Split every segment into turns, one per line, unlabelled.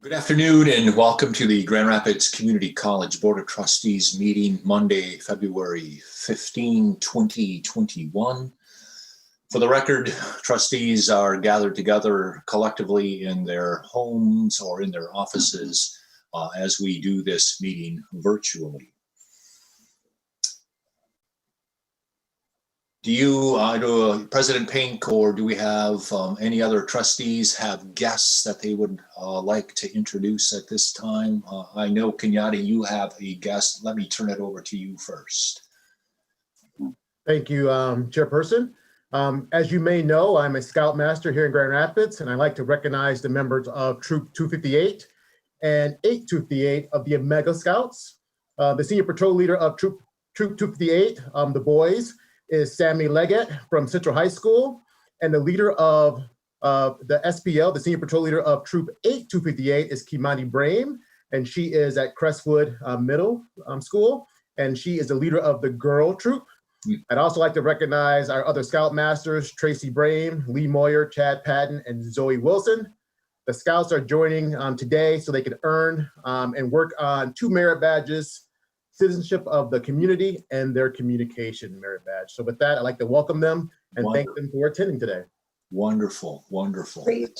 Good afternoon and welcome to the Grand Rapids Community College Board of Trustees meeting Monday, February 15, 2021. For the record, trustees are gathered together collectively in their homes or in their offices as we do this meeting virtually. Do President Pink or do we have any other trustees have guests that they would like to introduce at this time? I know, Kenyatta, you have a guest. Let me turn it over to you first.
Thank you, Chairperson. As you may know, I'm a Scoutmaster here in Grand Rapids, and I'd like to recognize the members of Troop 258 and 8258 of the Omega Scouts. The Senior Patrol Leader of Troop 258, the boys, is Sammy Leggett from Central High School, and the leader of the SPL, the Senior Patrol Leader of Troop 8258 is Kimani Brame, and she is at Crestwood Middle School, and she is the leader of the girl troop. I'd also like to recognize our other Scoutmasters, Tracy Brame, Lee Moyer, Chad Patton, and Zoe Wilson. The Scouts are joining today so they can earn and work on 2 merit badges, Citizenship of the Community and their Communication merit badge. So with that, I'd like to welcome them and thank them for attending today.
Wonderful, wonderful.
Great.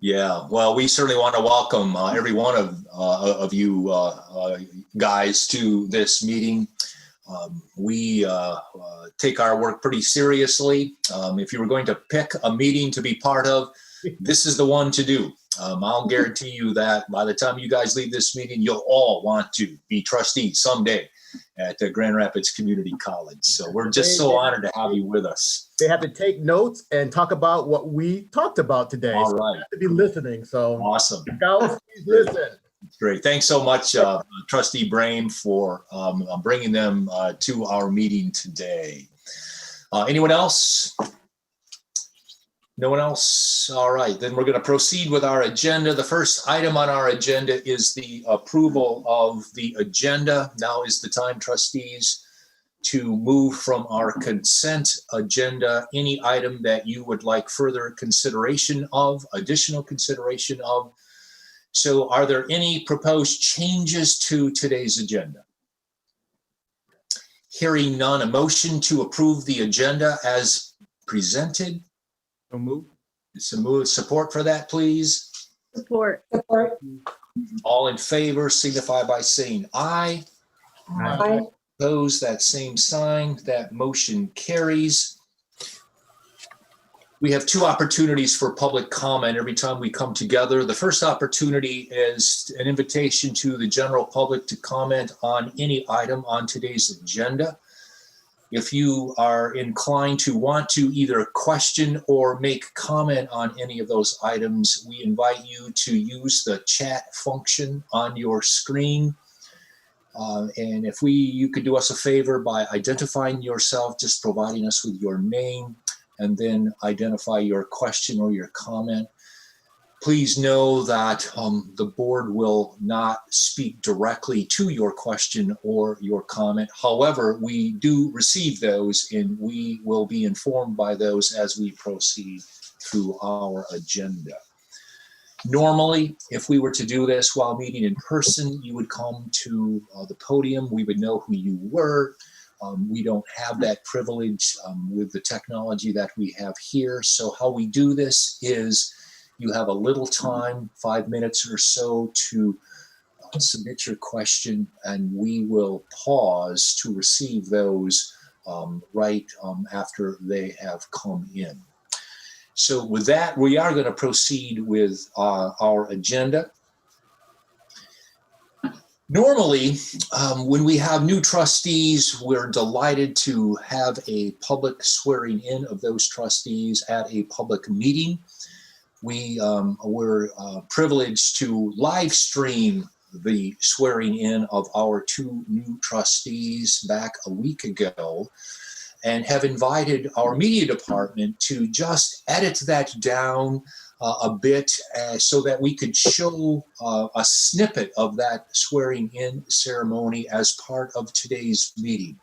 Yeah, well, we certainly want to welcome every one of you guys to this meeting. We take our work pretty seriously. If you were going to pick a meeting to be part of, this is the one to do. I'll guarantee you that by the time you guys leave this meeting, you'll all want to be trustees someday at the Grand Rapids Community College. So we're just so honored to have you with us.
They have to take notes and talk about what we talked about today.
All
so
right.
they have to be listening. So
Awesome.
Scouts, please listen.
Great. Thanks so much, Trustee Brame, for bringing them to our meeting today. Anyone else? No one else? All right, then we're going to proceed with our agenda. The first item on our agenda is the approval of the agenda. Now is the time, trustees, to move from our consent agenda any item that you would like further consideration of, additional consideration of. So are there any proposed changes to today's agenda? Hearing none, a motion to approve the agenda as presented.
So move.
Some support for that, please.
Support.
All in favor signify by saying aye.
Aye.
Opposed, that same sign. That motion carries. We have 2 opportunities for public comment every time we come together. The first opportunity is an invitation to the general public to comment on any item on today's agenda. If you are inclined to want to either question or make comment on any of those items, we invite you to use the chat function on your screen. And if you could do us a favor by identifying yourself, just providing us with your name, and then identify your question or your comment. Please know that the board will not speak directly to your question or your comment. However, we do receive those and we will be informed by those as we proceed through our agenda. Normally, if we were to do this while meeting in person, you would come to the podium. We would know who you were. We don't have that privilege with the technology that we have here. So how we do this is you have a little time, 5 minutes or so, to submit your question, and we will pause to receive those right after they have come in. So with that, we are going to proceed with our agenda. Normally, when we have new trustees, we're delighted to have a public swearing in of those trustees at a public meeting. We were privileged to live stream the swearing in of our 2 new trustees back a week ago, and have invited our media department to just edit that down a bit so that we could show a snippet of that swearing in ceremony as part of today's meeting.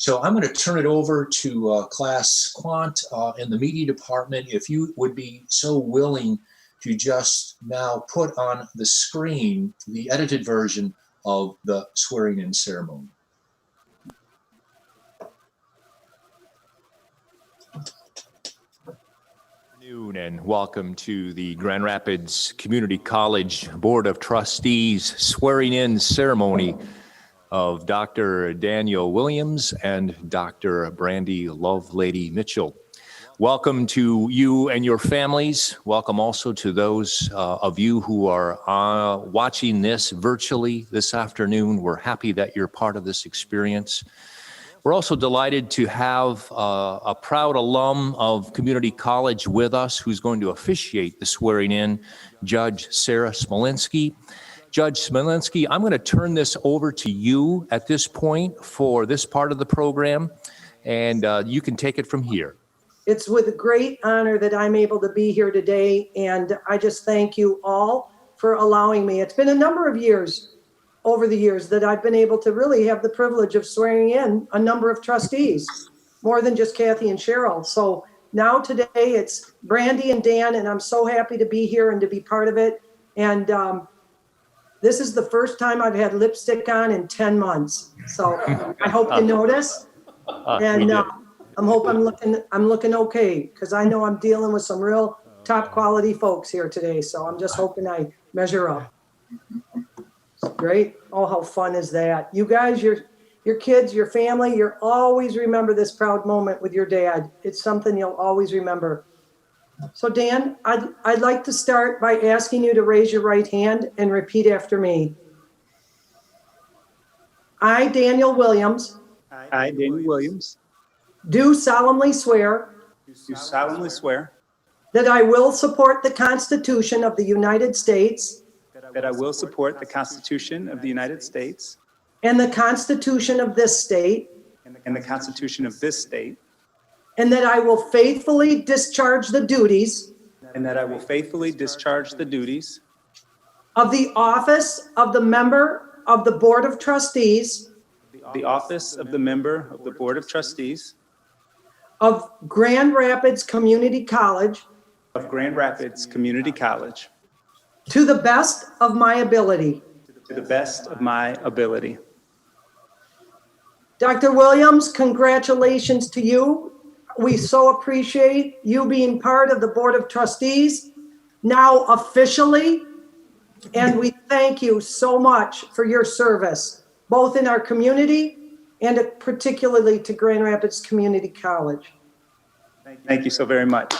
So I'm going to turn it over to Class Quant in the media department. If you would be so willing to just now put on the screen the edited version of the swearing-in ceremony.
And welcome to the Grand Rapids Community College Board of Trustees swearing-in ceremony of Dr. Daniel Williams and Dr. Brandy Lovelady Mitchell. Welcome to you and your families. Welcome also to those of you who are watching this virtually this afternoon. We're happy that you're part of this experience. We're also delighted to have a proud alum of Community College with us who's going to officiate the swearing-in, Judge Sarah Smolinski. Judge Smolinski, I'm going to turn this over to you at this point for this part of the program, and you can take it from here.
It's with great honor that I'm able to be here today, and I just thank you all for allowing me. It's been a number of years, over the years, that I've been able to really have the privilege of swearing in a number of trustees, more than just Kathy and Cheryl. So now today it's Brandy and Dan, and I'm so happy to be here and to be part of it. And this is the first time I've had lipstick on in 10 months. So I hope you notice. And I'm looking okay, because I know I'm dealing with some real top quality folks here today. So I'm just hoping I measure up. Great. Oh, how fun is that? You guys, your kids, your family, you'll always remember this proud moment with your dad. It's something you'll always remember. So Dan, I'd like to start by asking you to raise your right hand and repeat after me. I, Daniel Williams,
I, Daniel Williams,
do solemnly swear
do solemnly swear
that I will support the Constitution of the United States
that I will support the Constitution of the United States
and the Constitution of this state,
and the Constitution of this state,
and that I will faithfully discharge the duties
and that I will faithfully discharge the duties
of the office of the member of the Board of Trustees
of the office of the member of the Board of Trustees
of Grand Rapids Community College
of Grand Rapids Community College
to the best of my ability.
to the best of my ability.
Dr. Williams, congratulations to you. We so appreciate you being part of the Board of Trustees now officially, and we thank you so much for your service, both in our community and particularly to Grand Rapids Community College.
Thank you so very much.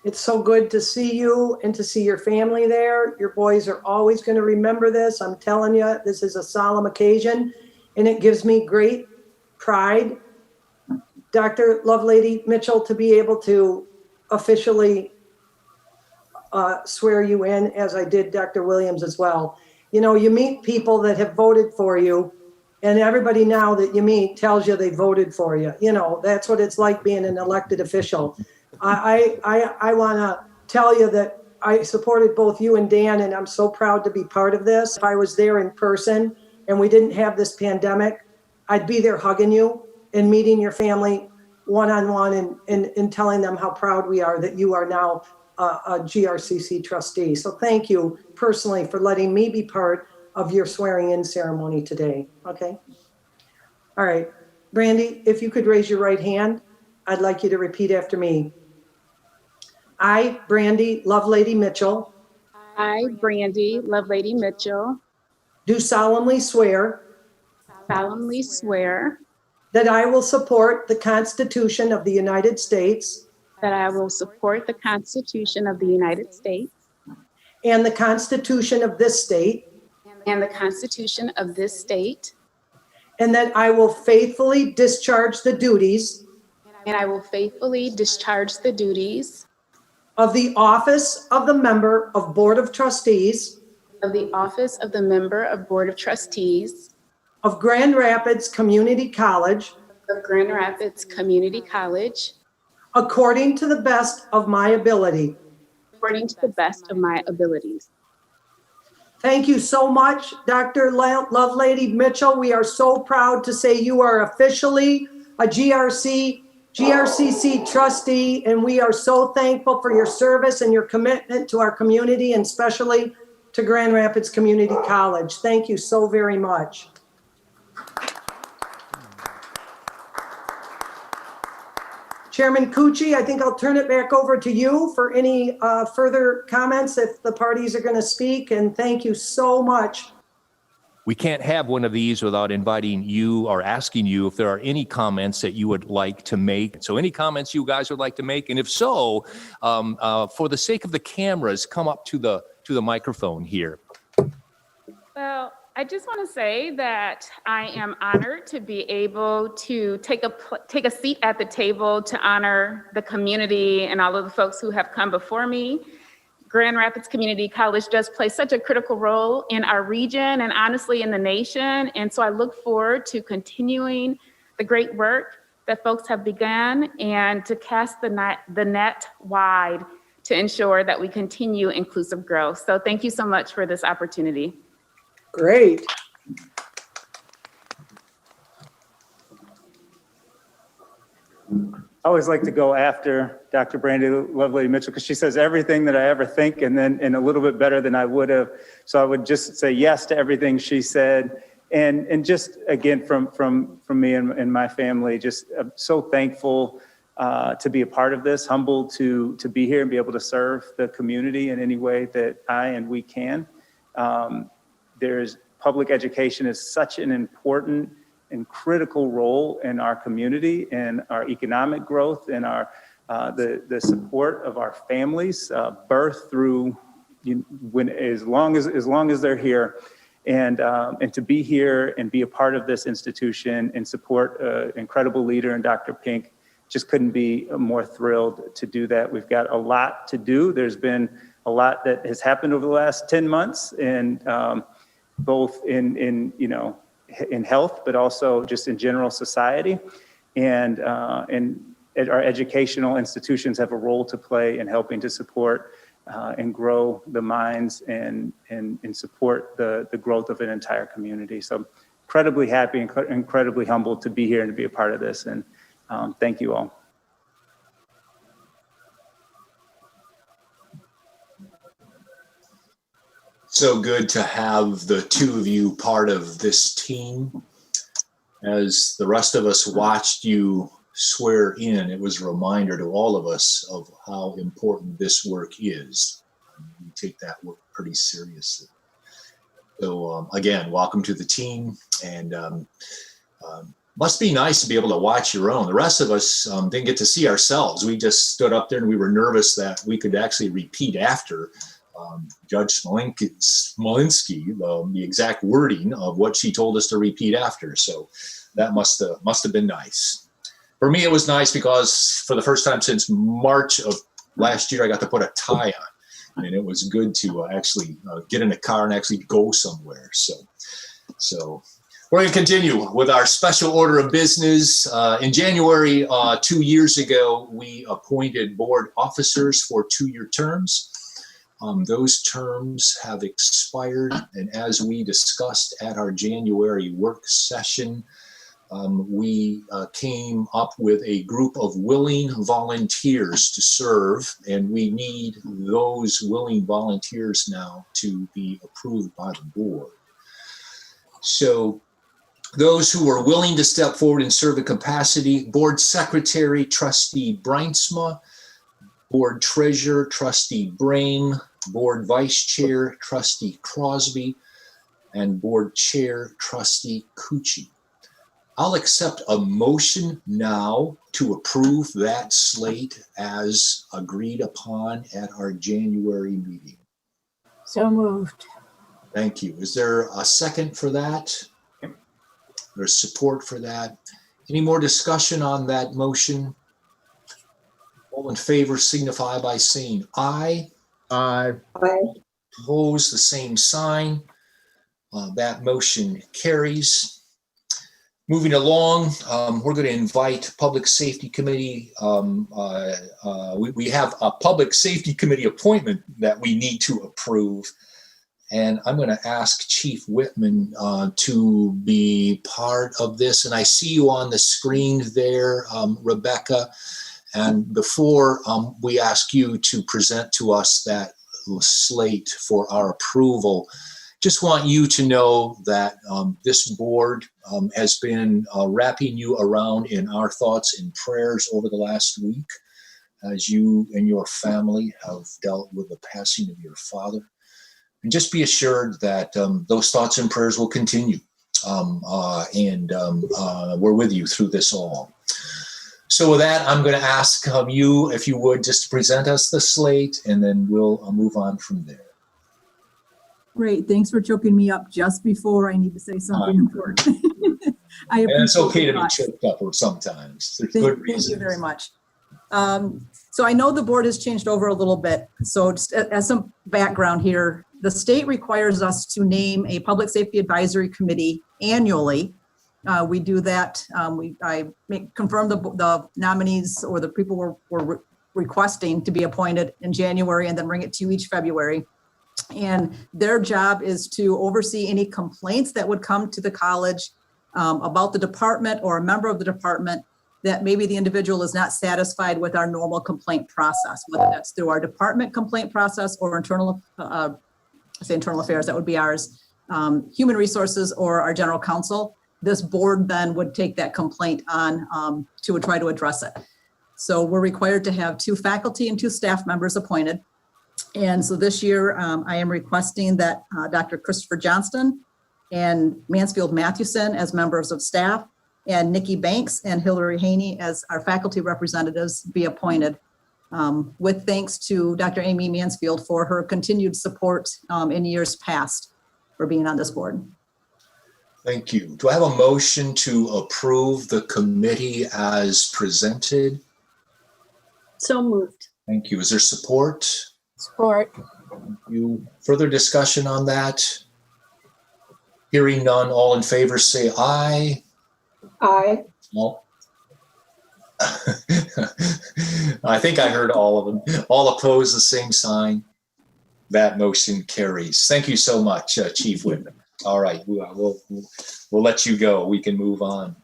It's so good to see you and to see your family there. Your boys are always going to remember this. I'm telling you, this is a solemn occasion, and it gives me great pride, Dr. Lovelady Mitchell, to be able to officially swear you in, as I did Dr. Williams as well. You know, you meet people that have voted for you, and everybody now that you meet tells you they voted for you. You know, that's what it's like being an elected official. I want to tell you that I supported both you and Dan, and I'm so proud to be part of this. If I was there in person and we didn't have this pandemic, I'd be there hugging you and meeting your family one-on-one and telling them how proud we are that you are now a GRCC trustee. So thank you personally for letting me be part of your swearing-in ceremony today. Okay. All right. Brandy, if you could raise your right hand, I'd like you to repeat after me. I, Brandy Lovelady Mitchell,
I, Brandy Lovelady Mitchell,
do solemnly swear
solemnly swear
that I will support the Constitution of the United States
that I will support the Constitution of the United States
and the Constitution of this state,
and the Constitution of this state,
and that I will faithfully discharge the duties
and I will faithfully discharge the duties
of the office of the member of Board of Trustees
of the office of the member of Board of Trustees
of Grand Rapids Community College
of Grand Rapids Community College
according to the best of my ability.
according to the best of my abilities.
Thank you so much, Dr. Lovelady Mitchell. We are so proud to say you are officially a GRCC trustee, and we are so thankful for your service and your commitment to our community, and especially to Grand Rapids Community College. Thank you so very much. Chairman Cucci, I think I'll turn it back over to you for any further comments if the parties are going to speak, and thank you so much.
We can't have one of these without inviting you or asking you if there are any comments that you would like to make. So any comments you guys would like to make? And if so, for the sake of the cameras, come up to the microphone here.
Well, I just want to say that I am honored to be able to take a seat at the table to honor the community and all of the folks who have come before me. Grand Rapids Community College does play such a critical role in our region and honestly in the nation. And so I look forward to continuing the great work that folks have begun and to cast the net wide to ensure that we continue inclusive growth. So thank you so much for this opportunity.
Great.
I always like to go after Dr. Brandy Lovelady Mitchell because she says everything that I ever think and a little bit better than I would have. So I would just say yes to everything she said. And just again, from me and my family, just so thankful to be a part of this, humbled to be here and be able to serve the community in any way that I and we can. There's public education is such an important and critical role in our community and our economic growth and our the support of our families, birth through as long as they're here, and to be here and be a part of this institution and support an incredible leader in Dr. Pink. Just couldn't be more thrilled to do that. We've got a lot to do. There's been a lot that has happened over the last 10 months, and both in health, but also just in general society. And our educational institutions have a role to play in helping to support and grow the minds and support the growth of an entire community. So incredibly happy, incredibly humbled to be here and to be a part of this. And thank you all.
So good to have the two of you part of this team. As the rest of us watched you swear in, it was a reminder to all of us of how important this work is. We take that work pretty seriously. So again, welcome to the team, and must be nice to be able to watch your own. The rest of us didn't get to see ourselves. We just stood up there and we were nervous that we could actually repeat after Judge Smolinski, the exact wording of what she told us to repeat after. So that must have been nice. For me, it was nice because for the first time since March of last year, I got to put a tie on, and it was good to actually get in a car and actually go somewhere. So we're going to continue with our special order of business. In January 2 years ago, we appointed board officers for 2-year terms. Those terms have expired, and as we discussed at our January work session, we came up with a group of willing volunteers to serve, and we need those willing volunteers now to be approved by the board. So those who are willing to step forward and serve the capacity: Board Secretary, Trustee Breinsma; Board Treasurer, Trustee Brame; Board Vice Chair, Trustee Crosby; and Board Chair, Trustee Cucci. I'll accept a motion now to approve that slate as agreed upon at our January meeting.
So moved.
Thank you. Is there a second for that? There's support for that. Any more discussion on that motion? All in favor signify by saying aye.
Aye.
Opposed, the same sign. That motion carries. Moving along, we're going to invite Public Safety Committee. We have a Public Safety Committee appointment that we need to approve. And I'm going to ask Chief Whitman to be part of this. And I see you on the screen there, Rebecca. And before we ask you to present to us that slate for our approval, just want you to know that this board has been wrapping you around in our thoughts and prayers over the last week as you and your family have dealt with the passing of your father. And just be assured that those thoughts and prayers will continue. We're with you through this all. So with that, I'm going to ask you, if you would, just to present us the slate, and then we'll move on from there.
Great. Thanks for choking me up just before I need to say something important.
And it's okay to be
that.
choked up or sometimes. There's
Thank
good reasons.
you very much. So I know the board has changed over a little bit. So just as some background here, the state requires us to name a public safety advisory committee annually. We do that. I confirm the nominees or the people we're requesting to be appointed in January and then bring it to you each February. And their job is to oversee any complaints that would come to the college about the department or a member of the department that maybe the individual is not satisfied with our normal complaint process, whether that's through our department complaint process or internal affairs, that would be ours, human resources or our general counsel. This board then would take that complaint on to try to address it. So we're required to have 2 faculty and 2 staff members appointed. And so this year, I am requesting that Dr. Christopher Johnston and Mansfield Mathewson as members of staff, and Nikki Banks and Hillary Haney as our faculty representatives be appointed, with thanks to Dr. Amy Mansfield for her continued support in years past for being on this board.
Thank you. Do I have a motion to approve the committee as presented?
So moved.
Thank you. Is there support?
Support.
Thank you. Further discussion on that? Hearing none, all in favor say aye.
Aye.
No. I think I heard all of them. All opposed, the same sign. That motion carries. Thank you so much, Chief Whitman. All right, we'll let you go. We can move on. I'm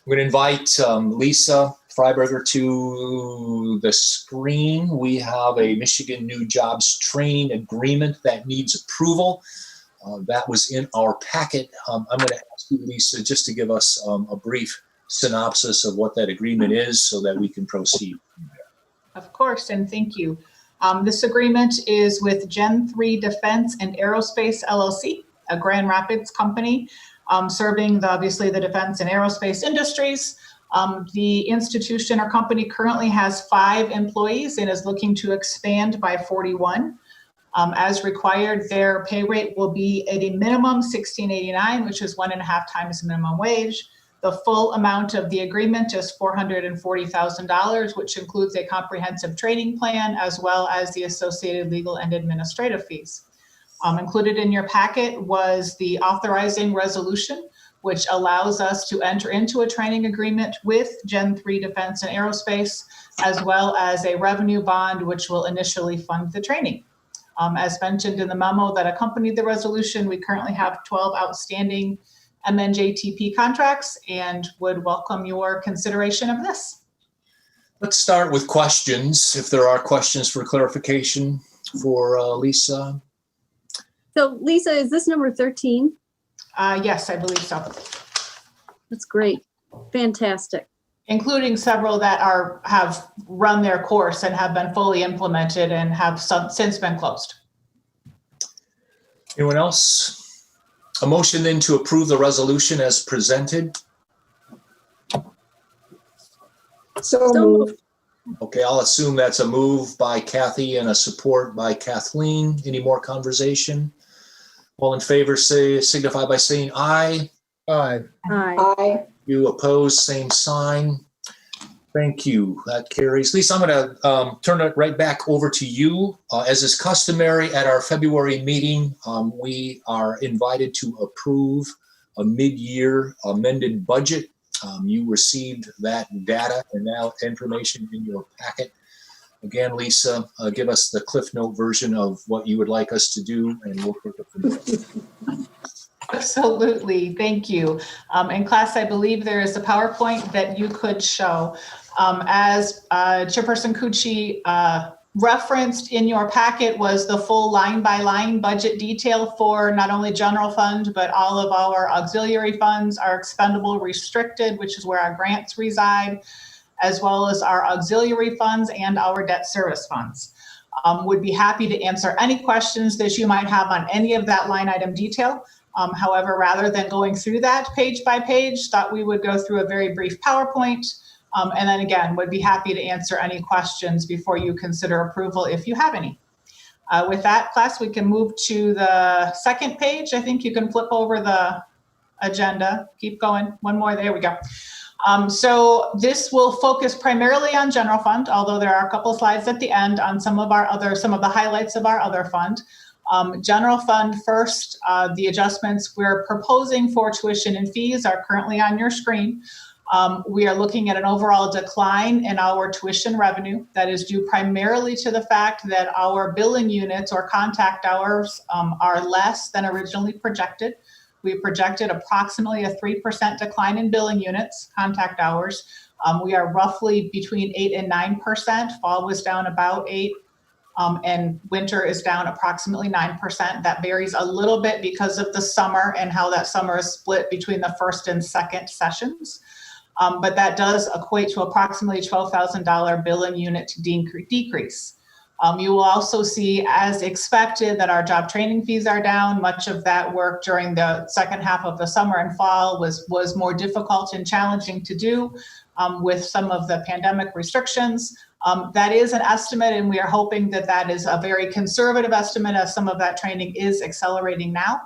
going to invite Lisa Freiberger to the screen. We have a Michigan New Jobs Training Agreement that needs approval. That was in our packet. I'm going to ask you, Lisa, just to give us a brief synopsis of what that agreement is so that we can proceed.
Of course, and thank you. This agreement is with Gen 3 Defense and Aerospace LLC, a Grand Rapids company serving obviously the defense and aerospace industries. The institution or company currently has 5 employees and is looking to expand by 41. As required, their pay rate will be at a minimum $16.89, which is 1.5 times minimum wage. The full amount of the agreement is $440,000, which includes a comprehensive training plan as well as the associated legal and administrative fees. Included in your packet was the authorizing resolution, which allows us to enter into a training agreement with Gen 3 Defense and Aerospace, as well as a revenue bond, which will initially fund the training. As mentioned in the memo that accompanied the resolution, we currently have 12 outstanding MNJTP contracts and would welcome your consideration of this.
Let's start with questions. If there are questions for clarification for Lisa.
So Lisa, is this number 13?
Yes, I believe so.
That's great. Fantastic.
Including several that have run their course and have been fully implemented and have since been closed.
Anyone else? A motion then to approve the resolution as presented.
So moved.
Okay, I'll assume that's a move by Kathy and a support by Kathleen. Any more conversation? All in favor signify by saying aye.
Aye.
Aye.
Aye.
You oppose, same sign. Thank you. That carries. Lisa, I'm going to turn it right back over to you. As is customary at our February meeting, we are invited to approve a mid-year amended budget. You received that data and now information in your packet. Again, Lisa, give us the Cliff Note version of what you would like us to do, and we'll take it from there.
Absolutely, thank you. In class, I believe there is a PowerPoint that you could show. As Chairperson Cucci referenced in your packet was the full line-by-line budget detail for not only general fund, but all of our auxiliary funds, our expendable restricted, which is where our grants reside, as well as our auxiliary funds and our debt service funds. Would be happy to answer any questions that you might have on any of that line item detail. However, rather than going through that page by page, thought we would go through a very brief PowerPoint. And then again, would be happy to answer any questions before you consider approval if you have any. With that, class, we can move to the second page. I think you can flip over the agenda. Keep going. One more. There we go. So this will focus primarily on general fund, although there are a couple of slides at the end on some of the highlights of our other fund. General fund first, the adjustments we're proposing for tuition and fees are currently on your screen. We are looking at an overall decline in our tuition revenue that is due primarily to the fact that our billing units or contact hours are less than originally projected. We projected approximately a 3% decline in billing units, contact hours. We are roughly between 8 and 9%. Fall was down about 8, and winter is down approximately 9%. That varies a little bit because of the summer and how that summer is split between the first and second sessions. But that does equate to approximately $12,000 billing unit decrease. You will also see, as expected, that our job training fees are down. Much of that work during the second half of the summer and fall was more difficult and challenging to do with some of the pandemic restrictions. That is an estimate, and we are hoping that that is a very conservative estimate as some of that training is accelerating now.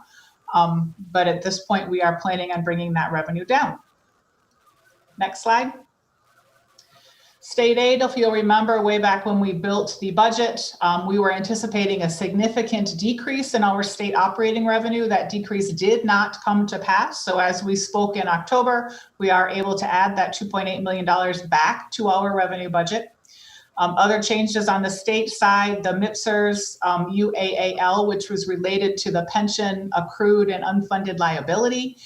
But at this point, we are planning on bringing that revenue down. Next slide. State aid, if you'll remember way back when we built the budget, we were anticipating a significant decrease in our state operating revenue. That decrease did not come to pass. So as we spoke in October, we are able to add that $2.8 million back to our revenue budget. Other changes on the state side, the MIPSERS UAAL, which was related to the pension accrued and unfunded liability.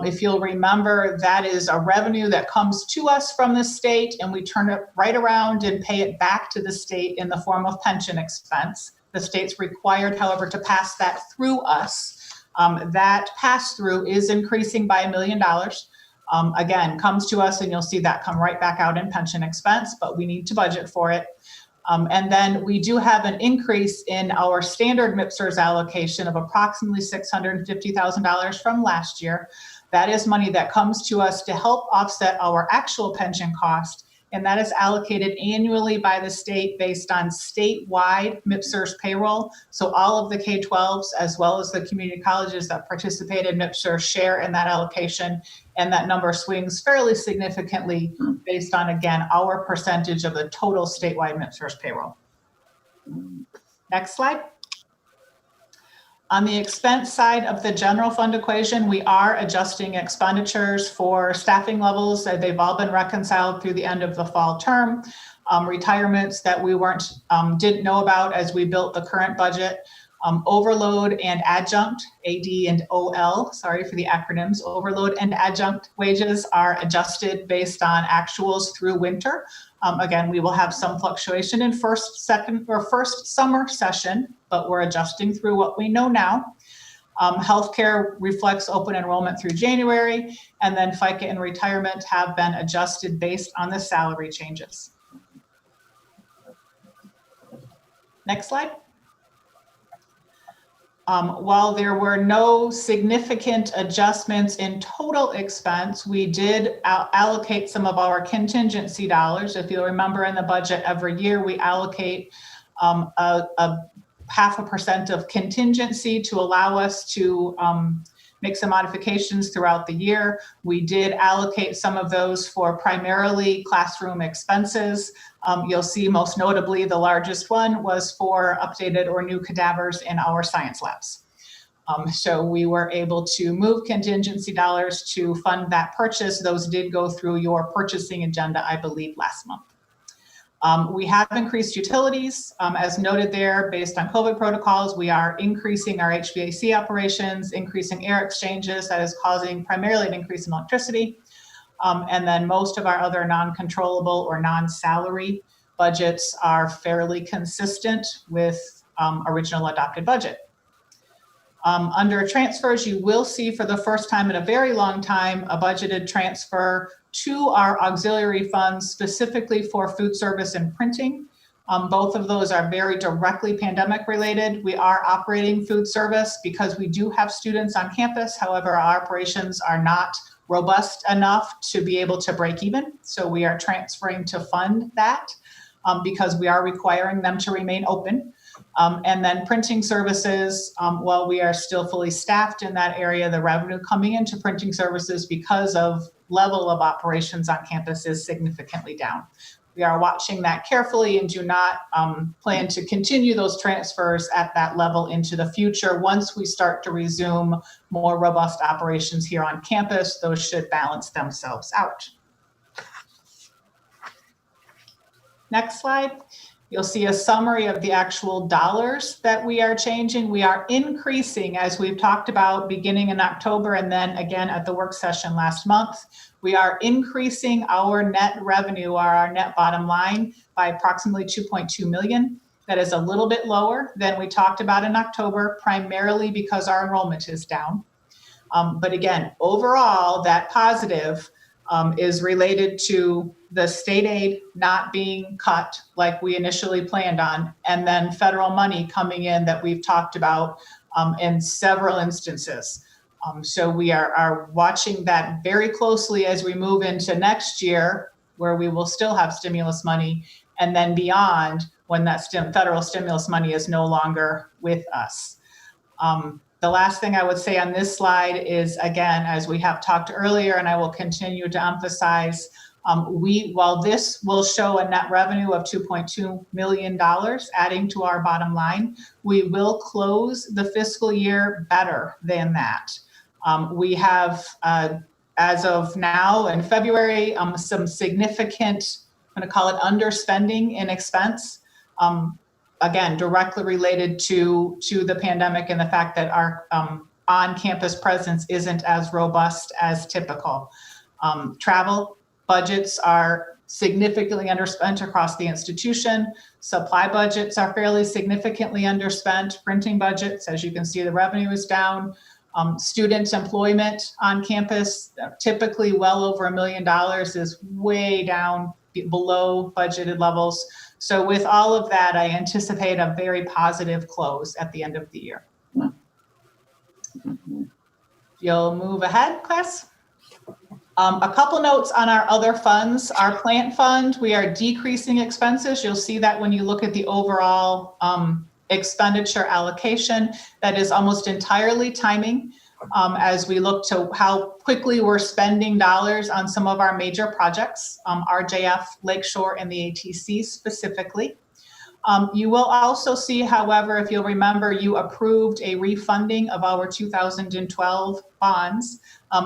If you'll remember, that is a revenue that comes to us from the state, and we turn it right around and pay it back to the state in the form of pension expense. The state's required, however, to pass that through us. That pass-through is increasing by $1 million. Again, comes to us, and you'll see that come right back out in pension expense, but we need to budget for it. And then we do have an increase in our standard MIPSERS allocation of approximately $650,000 from last year. That is money that comes to us to help offset our actual pension cost, and that is allocated annually by the state based on statewide MIPSERS payroll. So all of the K-12s, as well as the community colleges that participate in MIPSERS, share in that allocation, and that number swings fairly significantly based on, again, our percentage of the total statewide MIPSERS payroll. Next slide. On the expense side of the general fund equation, we are adjusting expenditures for staffing levels. They've all been reconciled through the end of the fall term. Retirements that we didn't know about as we built the current budget. Overload and adjunct, AD and OL, sorry for the acronyms, overload and adjunct wages are adjusted based on actuals through winter. Again, we will have some fluctuation in first summer session, but we're adjusting through what we know now. Healthcare reflects open enrollment through January, and then FICA and retirement have been adjusted based on the salary changes. Next slide. While there were no significant adjustments in total expense, we did allocate some of our contingency dollars. If you'll remember, in the budget every year, we allocate a 0.5% of contingency to allow us to make some modifications throughout the year. We did allocate some of those for primarily classroom expenses. You'll see most notably the largest one was for updated or new cadavers in our science labs. So we were able to move contingency dollars to fund that purchase. Those did go through your purchasing agenda, I believe, last month. We have increased utilities, as noted there, based on COVID protocols. We are increasing our HVAC operations, increasing air exchanges. That is causing primarily an increase in electricity. And then most of our other non-controllable or non-salary budgets are fairly consistent with original adopted budget. Under transfers, you will see for the first time in a very long time a budgeted transfer to our auxiliary funds specifically for food service and printing. Both of those are very directly pandemic related. We are operating food service because we do have students on campus. However, our operations are not robust enough to be able to break even. So we are transferring to fund that because we are requiring them to remain open. And then printing services, while we are still fully staffed in that area, the revenue coming into printing services because of level of operations on campus is significantly down. We are watching that carefully and do not plan to continue those transfers at that level into the future. Once we start to resume more robust operations here on campus, those should balance themselves out. Next slide. You'll see a summary of the actual dollars that we are changing. We are increasing, as we've talked about, beginning in October and then again at the work session last month. We are increasing our net revenue, or our net bottom line, by approximately 2.2 million. That is a little bit lower than we talked about in October, primarily because our enrollment is down. But again, overall, that positive is related to the state aid not being cut like we initially planned on, and then federal money coming in that we've talked about in several instances. So we are watching that very closely as we move into next year, where we will still have stimulus money, and then beyond when that federal stimulus money is no longer with us. The last thing I would say on this slide is, again, as we have talked earlier, and I will continue to emphasize, while this will show a net revenue of $2.2 million adding to our bottom line, we will close the fiscal year better than that. We have, as of now in February, some significant, I'm going to call it underspending in expense. Again, directly related to the pandemic and the fact that our on-campus presence isn't as robust as typical. Travel budgets are significantly underspent across the institution. Supply budgets are fairly significantly underspent. Printing budgets, as you can see, the revenue is down. Student employment on campus, typically well over $1 million, is way down below budgeted levels. So with all of that, I anticipate a very positive close at the end of the year. You'll move ahead, class. A couple notes on our other funds. Our plant fund, we are decreasing expenses. You'll see that when you look at the overall expenditure allocation. That is almost entirely timing. As we look to how quickly we're spending dollars on some of our major projects, RJF, Lakeshore, and the ATC specifically. You will also see, however, if you'll remember, you approved a refunding of our 2012 bonds.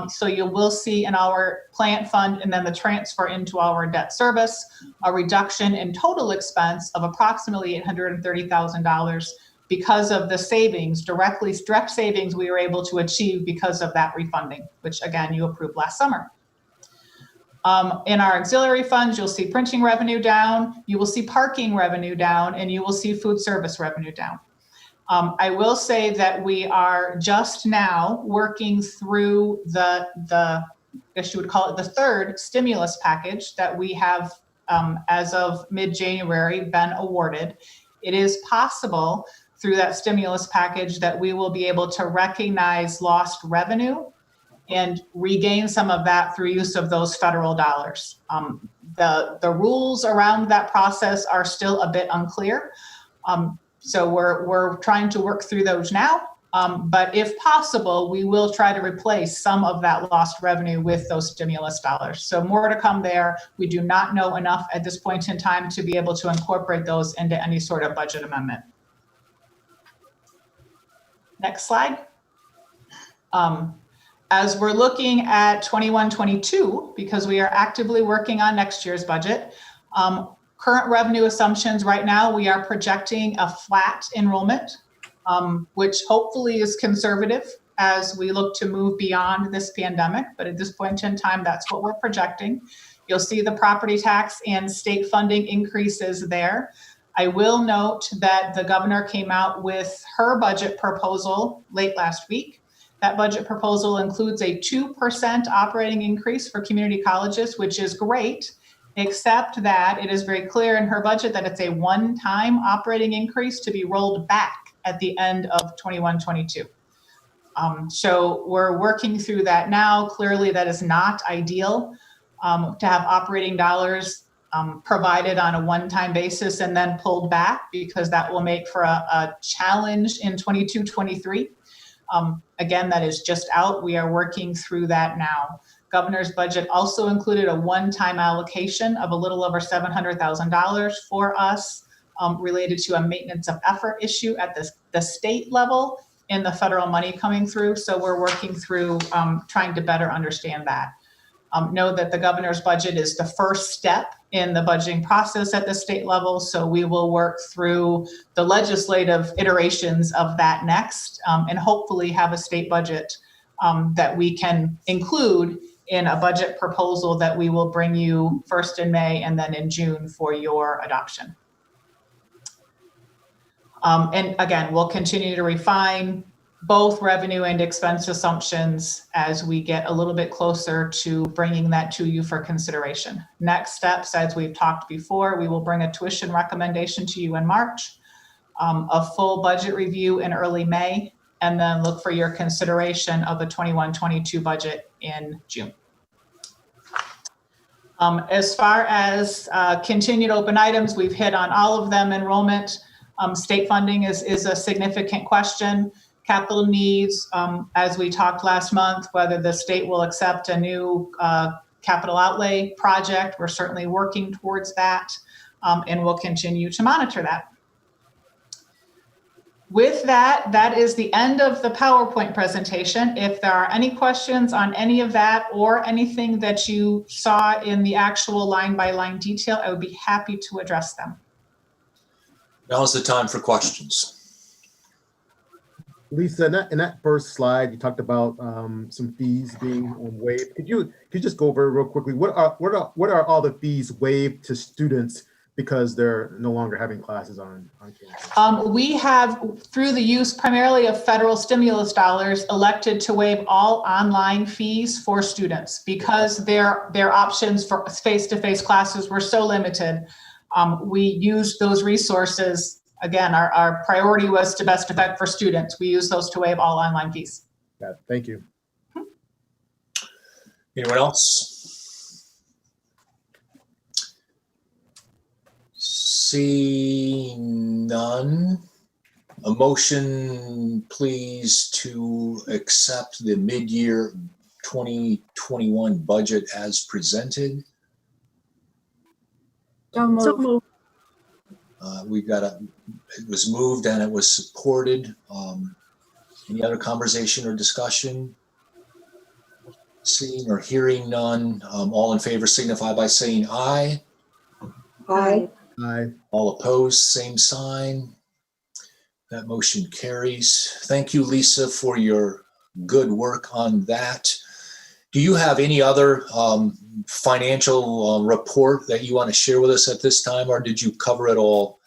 So you will see in our plant fund and then the transfer into our debt service, a reduction in total expense of approximately $830,000 because of the savings, direct savings we were able to achieve because of that refunding, which again, you approved last summer. In our auxiliary funds, you'll see printing revenue down, you will see parking revenue down, and you will see food service revenue down. I will say that we are just now working through the I guess you would call it the third stimulus package that we have, as of mid-January, been awarded. It is possible through that stimulus package that we will be able to recognize lost revenue and regain some of that through use of those federal dollars. The rules around that process are still a bit unclear. So we're trying to work through those now. But if possible, we will try to replace some of that lost revenue with those stimulus dollars. So more to come there. We do not know enough at this point in time to be able to incorporate those into any sort of budget amendment. Next slide. As we're looking at 21-22, because we are actively working on next year's budget, current revenue assumptions right now, we are projecting a flat enrollment, which hopefully is conservative as we look to move beyond this pandemic. But at this point in time, that's what we're projecting. You'll see the property tax and state funding increases there. I will note that the governor came out with her budget proposal late last week. That budget proposal includes a 2% operating increase for community colleges, which is great, except that it is very clear in her budget that it's a one-time operating increase to be rolled back at the end of 21-22. So we're working through that now. Clearly, that is not ideal to have operating dollars provided on a one-time basis and then pulled back, because that will make for a challenge in 22-23. Again, that is just out. We are working through that now. Governor's budget also included a one-time allocation of a little over $700,000 for us related to a maintenance of effort issue at the state level and the federal money coming through. So we're working through trying to better understand that. Know that the governor's budget is the first step in the budgeting process at the state level. So we will work through the legislative iterations of that next and hopefully have a state budget that we can include in a budget proposal that we will bring you first in May and then in June for your adoption. And again, we'll continue to refine both revenue and expense assumptions as we get a little bit closer to bringing that to you for consideration. Next steps, as we've talked before, we will bring a tuition recommendation to you in March, a full budget review in early May, and then look for your consideration of a 21-22 budget in June. As far as continued open items, we've hit on all of them. Enrollment, state funding is a significant question. Capital needs, as we talked last month, whether the state will accept a new capital outlay project. We're certainly working towards that, and we'll continue to monitor that. With that, that is the end of the PowerPoint presentation. If there are any questions on any of that or anything that you saw in the actual line-by-line detail, I would be happy to address them.
Now is the time for questions.
Lisa, in that first slide, you talked about some fees being waived. Could you just go over it real quickly? What are all the fees waived to students because they're no longer having classes on campus?
We have, through the use primarily of federal stimulus dollars, elected to waive all online fees for students because their options for face-to-face classes were so limited. We used those resources. Again, our priority was to best effect for students. We use those to waive all online fees.
Yeah, thank you.
Anyone else? See none. A motion, please, to accept the mid-year 2021 budget as presented.
So moved.
We've got it was moved and it was supported. Any other conversation or discussion? Seeing or hearing none, all in favor signify by saying aye.
Aye.
Aye.
All opposed, same sign. That motion carries. Thank you, Lisa, for your good work on that. Do you have any other financial report that you want to share with us at this time, or did you cover it all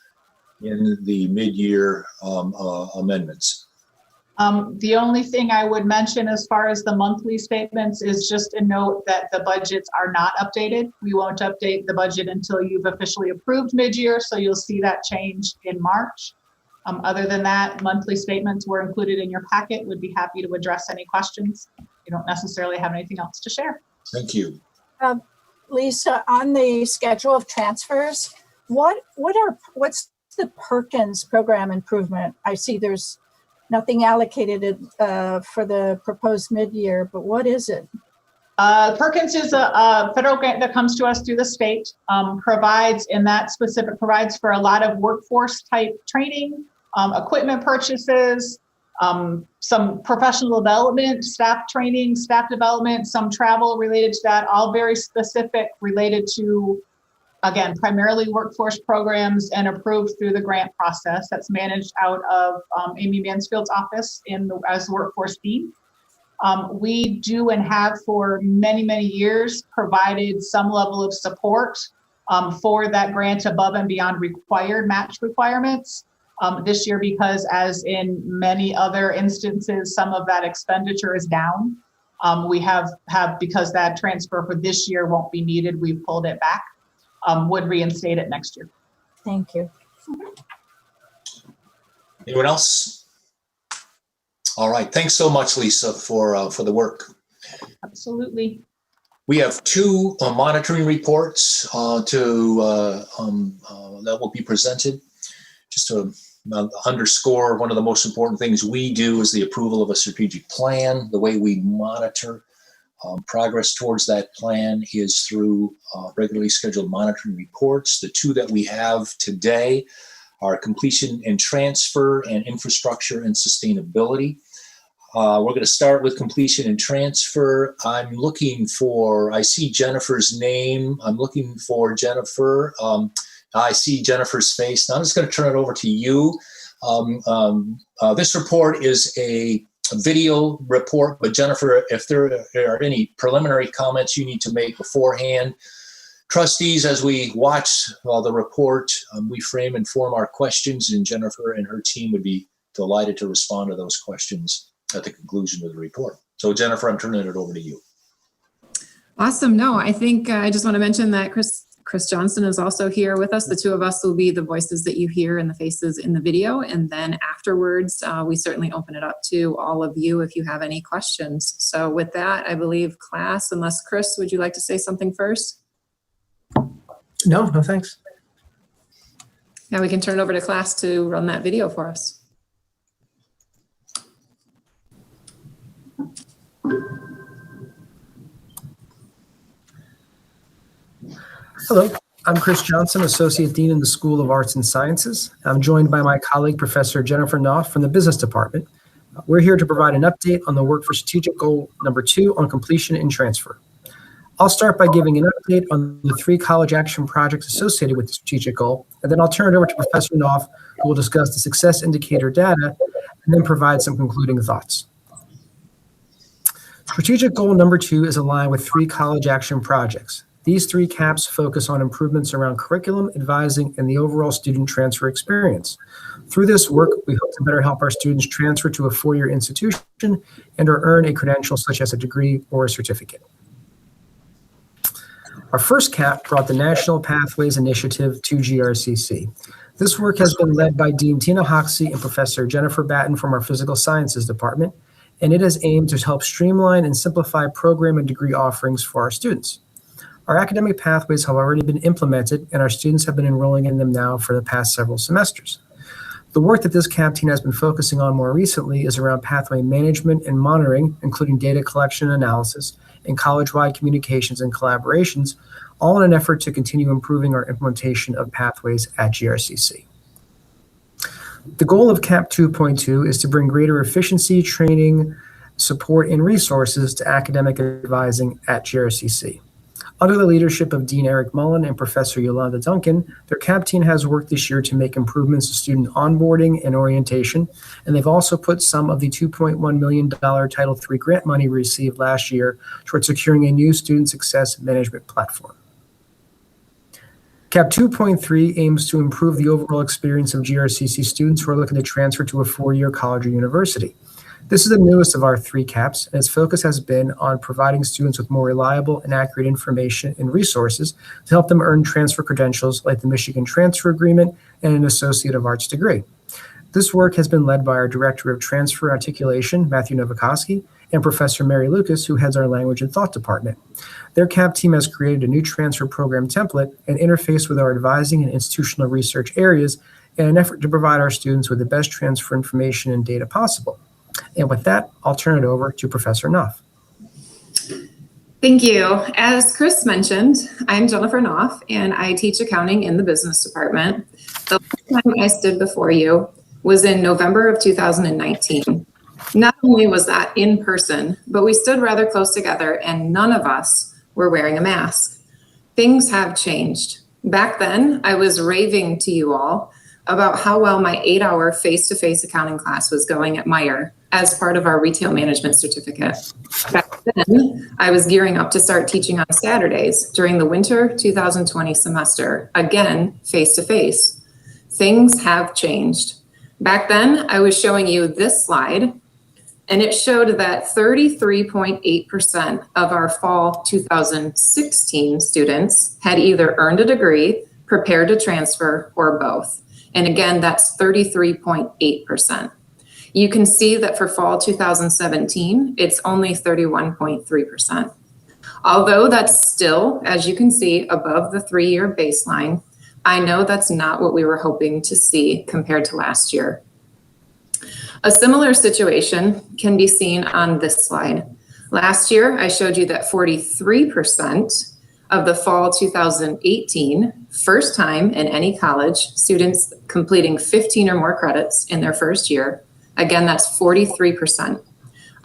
in the mid-year amendments?
The only thing I would mention as far as the monthly statements is just a note that the budgets are not updated. We won't update the budget until you've officially approved mid-year, so you'll see that change in March. Other than that, monthly statements were included in your packet. Would be happy to address any questions. You don't necessarily have anything else to share.
Thank you.
Lisa, on the schedule of transfers, what's the Perkins program improvement? I see there's nothing allocated for the proposed mid-year, but what is it?
Perkins is a federal grant that comes to us through the state, provides for a lot of workforce type training, equipment purchases, some professional development, staff training, staff development, some travel related to that, all very specific related to, again, primarily workforce programs and approved through the grant process that's managed out of Amy Mansfield's office as workforce dean. We do and have for many, many years provided some level of support for that grant above and beyond required match requirements. This year, because as in many other instances, some of that expenditure is down. We have because that transfer for this year won't be needed, we've pulled it back. Would reinstate it next year.
Thank you.
Anyone else? All right. Thanks so much, Lisa, for the work.
Absolutely.
We have two monitoring reports that will be presented. Just to underscore, one of the most important things we do is the approval of a strategic plan. The way we monitor progress towards that plan is through regularly scheduled monitoring reports. The two that we have today are completion and transfer and infrastructure and sustainability. We're going to start with completion and transfer. I see Jennifer's name. I'm looking for Jennifer. I see Jennifer's face. Now I'm just going to turn it over to you. This report is a video report, but Jennifer, if there are any preliminary comments you need to make beforehand, trustees, as we watch the report, we frame and form our questions, and Jennifer and her team would be delighted to respond to those questions at the conclusion of the report. So Jennifer, I'm turning it over to you.
Awesome. No, I think I just want to mention that Chris Johnson is also here with us. The two of us will be the voices that you hear and the faces in the video. And then afterwards, we certainly open it up to all of you if you have any questions. So with that, I believe class, unless Chris, would you like to say something first?
No, thanks.
Now we can turn it over to class to run that video for us.
Hello, I'm Chris Johnson, Associate Dean in the School of Arts and Sciences. I'm joined by my colleague, Professor Jennifer Knopf from the Business Department. We're here to provide an update on the work for strategic goal number 2 on completion and transfer. I'll start by giving an update on the 3 college action projects associated with the strategic goal, and then I'll turn it over to Professor Knopf, who will discuss the success indicator data and then provide some concluding thoughts. Strategic goal number 2 is aligned with 3 college action projects. These 3 CAPs focus on improvements around curriculum, advising, and the overall student transfer experience. Through this work, we hope to better help our students transfer to a 4-year institution and or earn a credential such as a degree or a certificate. Our first CAP brought the National Pathways Initiative to GRCC. This work has been led by Dean Tina Hoxie and Professor Jennifer Batten from our Physical Sciences Department, and it has aimed to help streamline and simplify program and degree offerings for our students. Our academic pathways have already been implemented, and our students have been enrolling in them now for the past several semesters. The work that this CAP team has been focusing on more recently is around pathway management and monitoring, including data collection and analysis, and college-wide communications and collaborations, all in an effort to continue improving our implementation of pathways at GRCC. The goal of CAP 2.2 is to bring greater efficiency, training, support, and resources to academic advising at GRCC. Under the leadership of Dean Eric Mullen and Professor Yolanda Duncan, their CAP team has worked this year to make improvements to student onboarding and orientation, and they've also put some of the $2.1 million Title III grant money we received last year towards securing a new student success management platform. CAP 2.3 aims to improve the overall experience of GRCC students who are looking to transfer to a 4-year college or university. This is the newest of our 3 CAPs, and its focus has been on providing students with more reliable and accurate information and resources to help them earn transfer credentials like the Michigan Transfer Agreement and an Associate of Arts degree. This work has been led by our Director of Transfer Articulation, Matthew Novakoski, and Professor Mary Lucas, who heads our Language and Thought Department. Their CAP team has created a new transfer program template and interface with our advising and institutional research areas in an effort to provide our students with the best transfer information and data possible. And with that, I'll turn it over to Professor Knopf.
Thank you. As Chris mentioned, I'm Jennifer Knopf, and I teach accounting in the business department. The last time I stood before you, was in November of 2019. Not only was that in person, but we stood rather close together and none of us were wearing a mask. Things have changed. Back then, I was raving to you all about how well my 8-hour face-to-face accounting class was going at MIDYEAR as part of our retail management certificate. Back then, I was gearing up to start teaching on Saturdays during the winter 2020 semester, again, face-to-face. Things have changed. Back then, I was showing you this slide, and it showed that 33.8% of our fall 2016 students had either earned a degree, prepared to transfer, or both. And again, that's 33.8%. You can see that for fall 2017, it's only 31.3%. Although that's still, as you can see, above the 3-year baseline, I know that's not what we were hoping to see compared to last year. A similar situation can be seen on this slide. Last year, I showed you that 43% of the fall 2018 first time in any college students completing 15 or more credits in their first year. Again, that's 43%.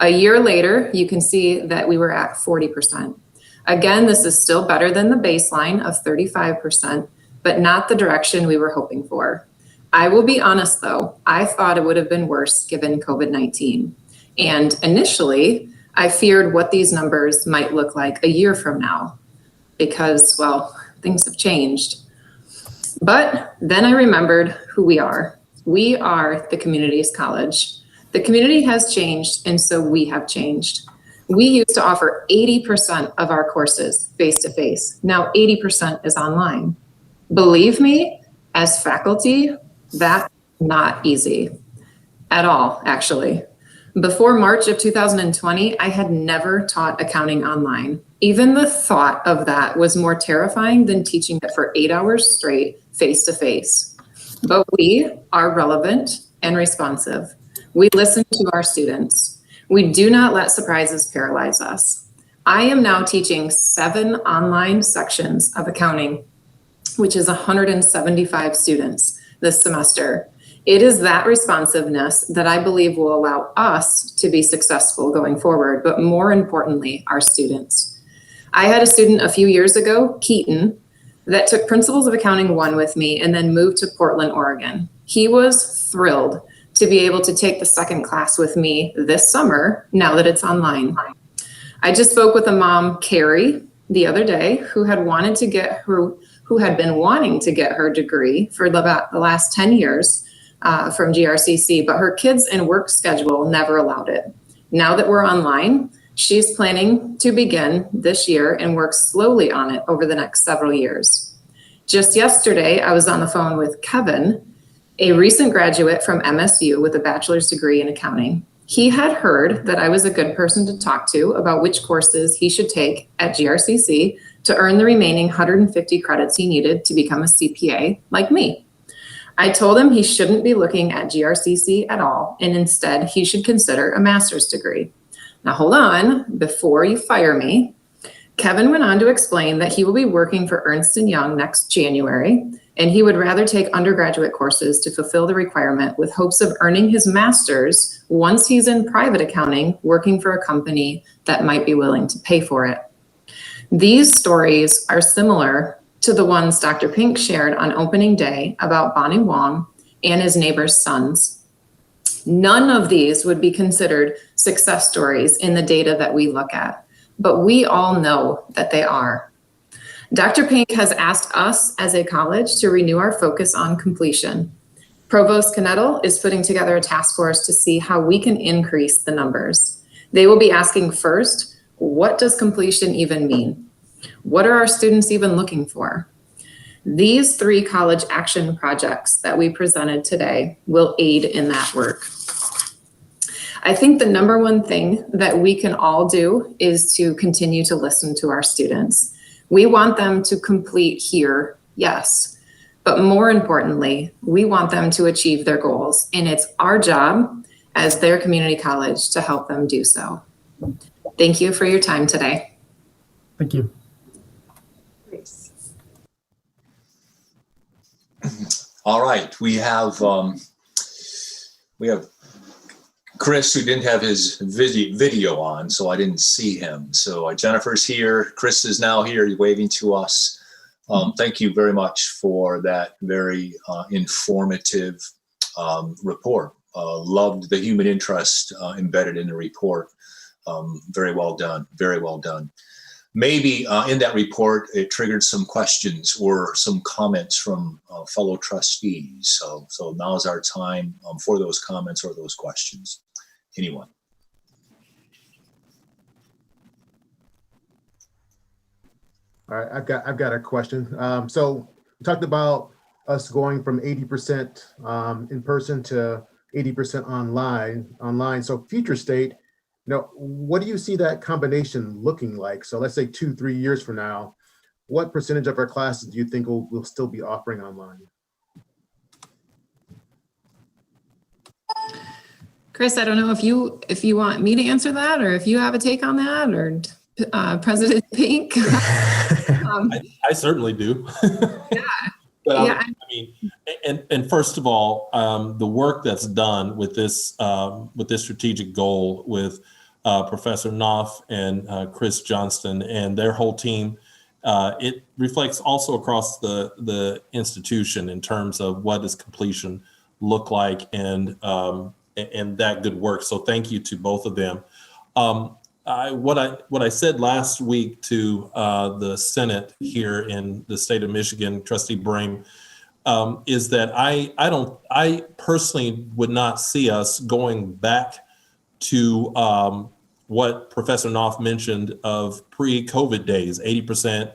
A year later, you can see that we were at 40%. Again, this is still better than the baseline of 35%, but not the direction we were hoping for. I will be honest though, I thought it would have been worse given COVID-19. And initially, I feared what these numbers might look like a year from now because, well, things have changed. But then I remembered who we are. We are the community's college. The community has changed, and so we have changed. We used to offer 80% of our courses face-to-face. Now 80% is online. Believe me, as faculty, that's not easy at all, actually. Before March of 2020, I had never taught accounting online. Even the thought of that was more terrifying than teaching it for 8 hours straight face-to-face. But we are relevant and responsive. We listen to our students. We do not let surprises paralyze us. I am now teaching 7 online sections of accounting, which is 175 students this semester. It is that responsiveness that I believe will allow us to be successful going forward, but more importantly, our students. I had a student a few years ago, Keaton, that took Principles of Accounting 1 with me and then moved to Portland, Oregon. He was thrilled to be able to take the second class with me this summer, now that it's online. I just spoke with a mom, Carrie, the other day, who had been wanting to get her degree for the last 10 years from GRCC, but her kids and work schedule never allowed it. Now that we're online, she's planning to begin this year and work slowly on it over the next several years. Just yesterday, I was on the phone with Kevin, a recent graduate from MSU with a bachelor's degree in accounting. He had heard that I was a good person to talk to about which courses he should take at GRCC to earn the remaining 150 credits he needed to become a CPA like me. I told him he shouldn't be looking at GRCC at all, and instead he should consider a master's degree. Now hold on, before you fire me, Kevin went on to explain that he will be working for Ernst & Young next January, and he would rather take undergraduate courses to fulfill the requirement with hopes of earning his master's once he's in private accounting, working for a company that might be willing to pay for it. These stories are similar to the ones Dr. Pink shared on opening day about Bonnie Wong and his neighbor's sons. None of these would be considered success stories in the data that we look at, but we all know that they are. Dr. Pink has asked us as a college to renew our focus on completion. Provost Knettel is putting together a task force to see how we can increase the numbers. They will be asking first, what does completion even mean? What are our students even looking for? These 3 college action projects that we presented today will aid in that work. I think the number one thing that we can all do is to continue to listen to our students. We want them to complete here, yes, but more importantly, we want them to achieve their goals, and it's our job as their community college to help them do so. Thank you for your time today.
Thank you.
All right, we have We have Chris, who didn't have his video on, so I didn't see him. So Jennifer's here. Chris is now here. He's waving to us. Thank you very much for that very informative report. Loved the human interest embedded in the report. Very well done. Very well done. Maybe in that report, it triggered some questions or some comments from fellow trustees. So now's our time for those comments or those questions. Anyone?
All right, I've got a question. So we talked about us going from 80% in person to 80% online. So future state, what do you see that combination looking like? So let's say 2-3 years from now, what percentage of our classes do you think we'll still be offering online?
Chris, I don't know if you want me to answer that, or if you have a take on that, or President Pink.
I certainly do.
Yeah.
But
yeah.
I mean, and first of all, the work that's done with this strategic goal with Professor Knopf and Chris Johnston and their whole team, it reflects also across the institution in terms of what does completion look like and that good work. So thank you to both of them. What I said last week to the Senate here in the state of Michigan, Trustee Brame, is that I personally would not see us going back to what Professor Knopf mentioned of pre-COVID days, 80%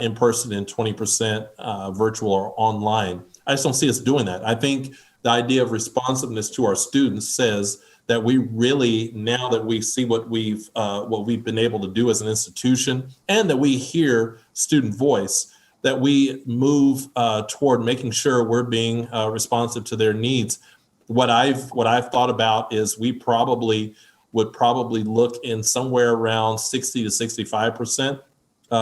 in person and 20% virtual or online. I just don't see us doing that. I think the idea of responsiveness to our students says that we really, now that we see what we've been able to do as an institution, and that we hear student voice, that we move toward making sure we're being responsive to their needs. What I've thought about is we would probably look in somewhere around 60 to 65%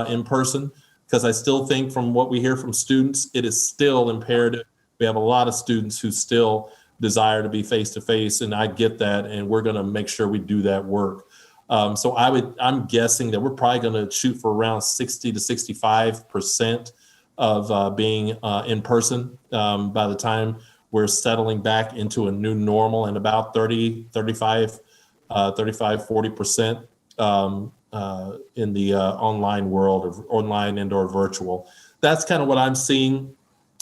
in person, because I still think from what we hear from students, it is still imperative. We have a lot of students who still desire to be face-to-face, and I get that, and we're going to make sure we do that work. So I'm guessing that we're probably going to shoot for around 60 to 65% of being in person by the time we're settling back into a new normal, and about 40% in the online world, or online and/or virtual. That's kind of what I'm seeing.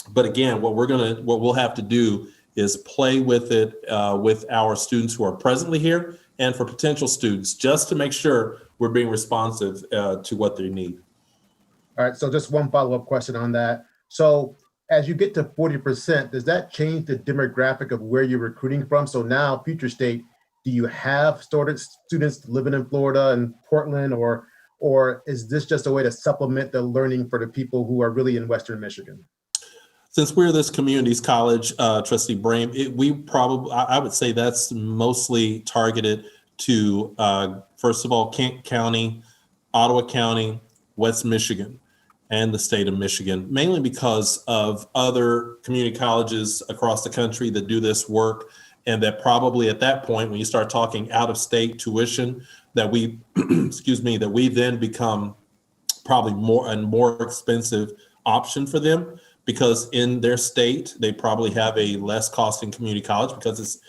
But again, what we'll have to do is play with it with our students who are presently here and for potential students, just to make sure we're being responsive to what they need.
All right, so just one follow-up question on that. So as you get to 40%, does that change the demographic of where you're recruiting from? So now, future state, do you have students living in Florida and Portland, or is this just a way to supplement the learning for the people who are really in Western Michigan?
Since we're this communities college, Trustee Brame, I would say that's mostly targeted to, first of all, Kent County, Ottawa County, West Michigan, and the state of Michigan, mainly because of other community colleges across the country that do this work, and that probably at that point, when you start talking out-of-state tuition, that we, that we then become probably more expensive option for them, because in their state, they probably have a less costing community college because it's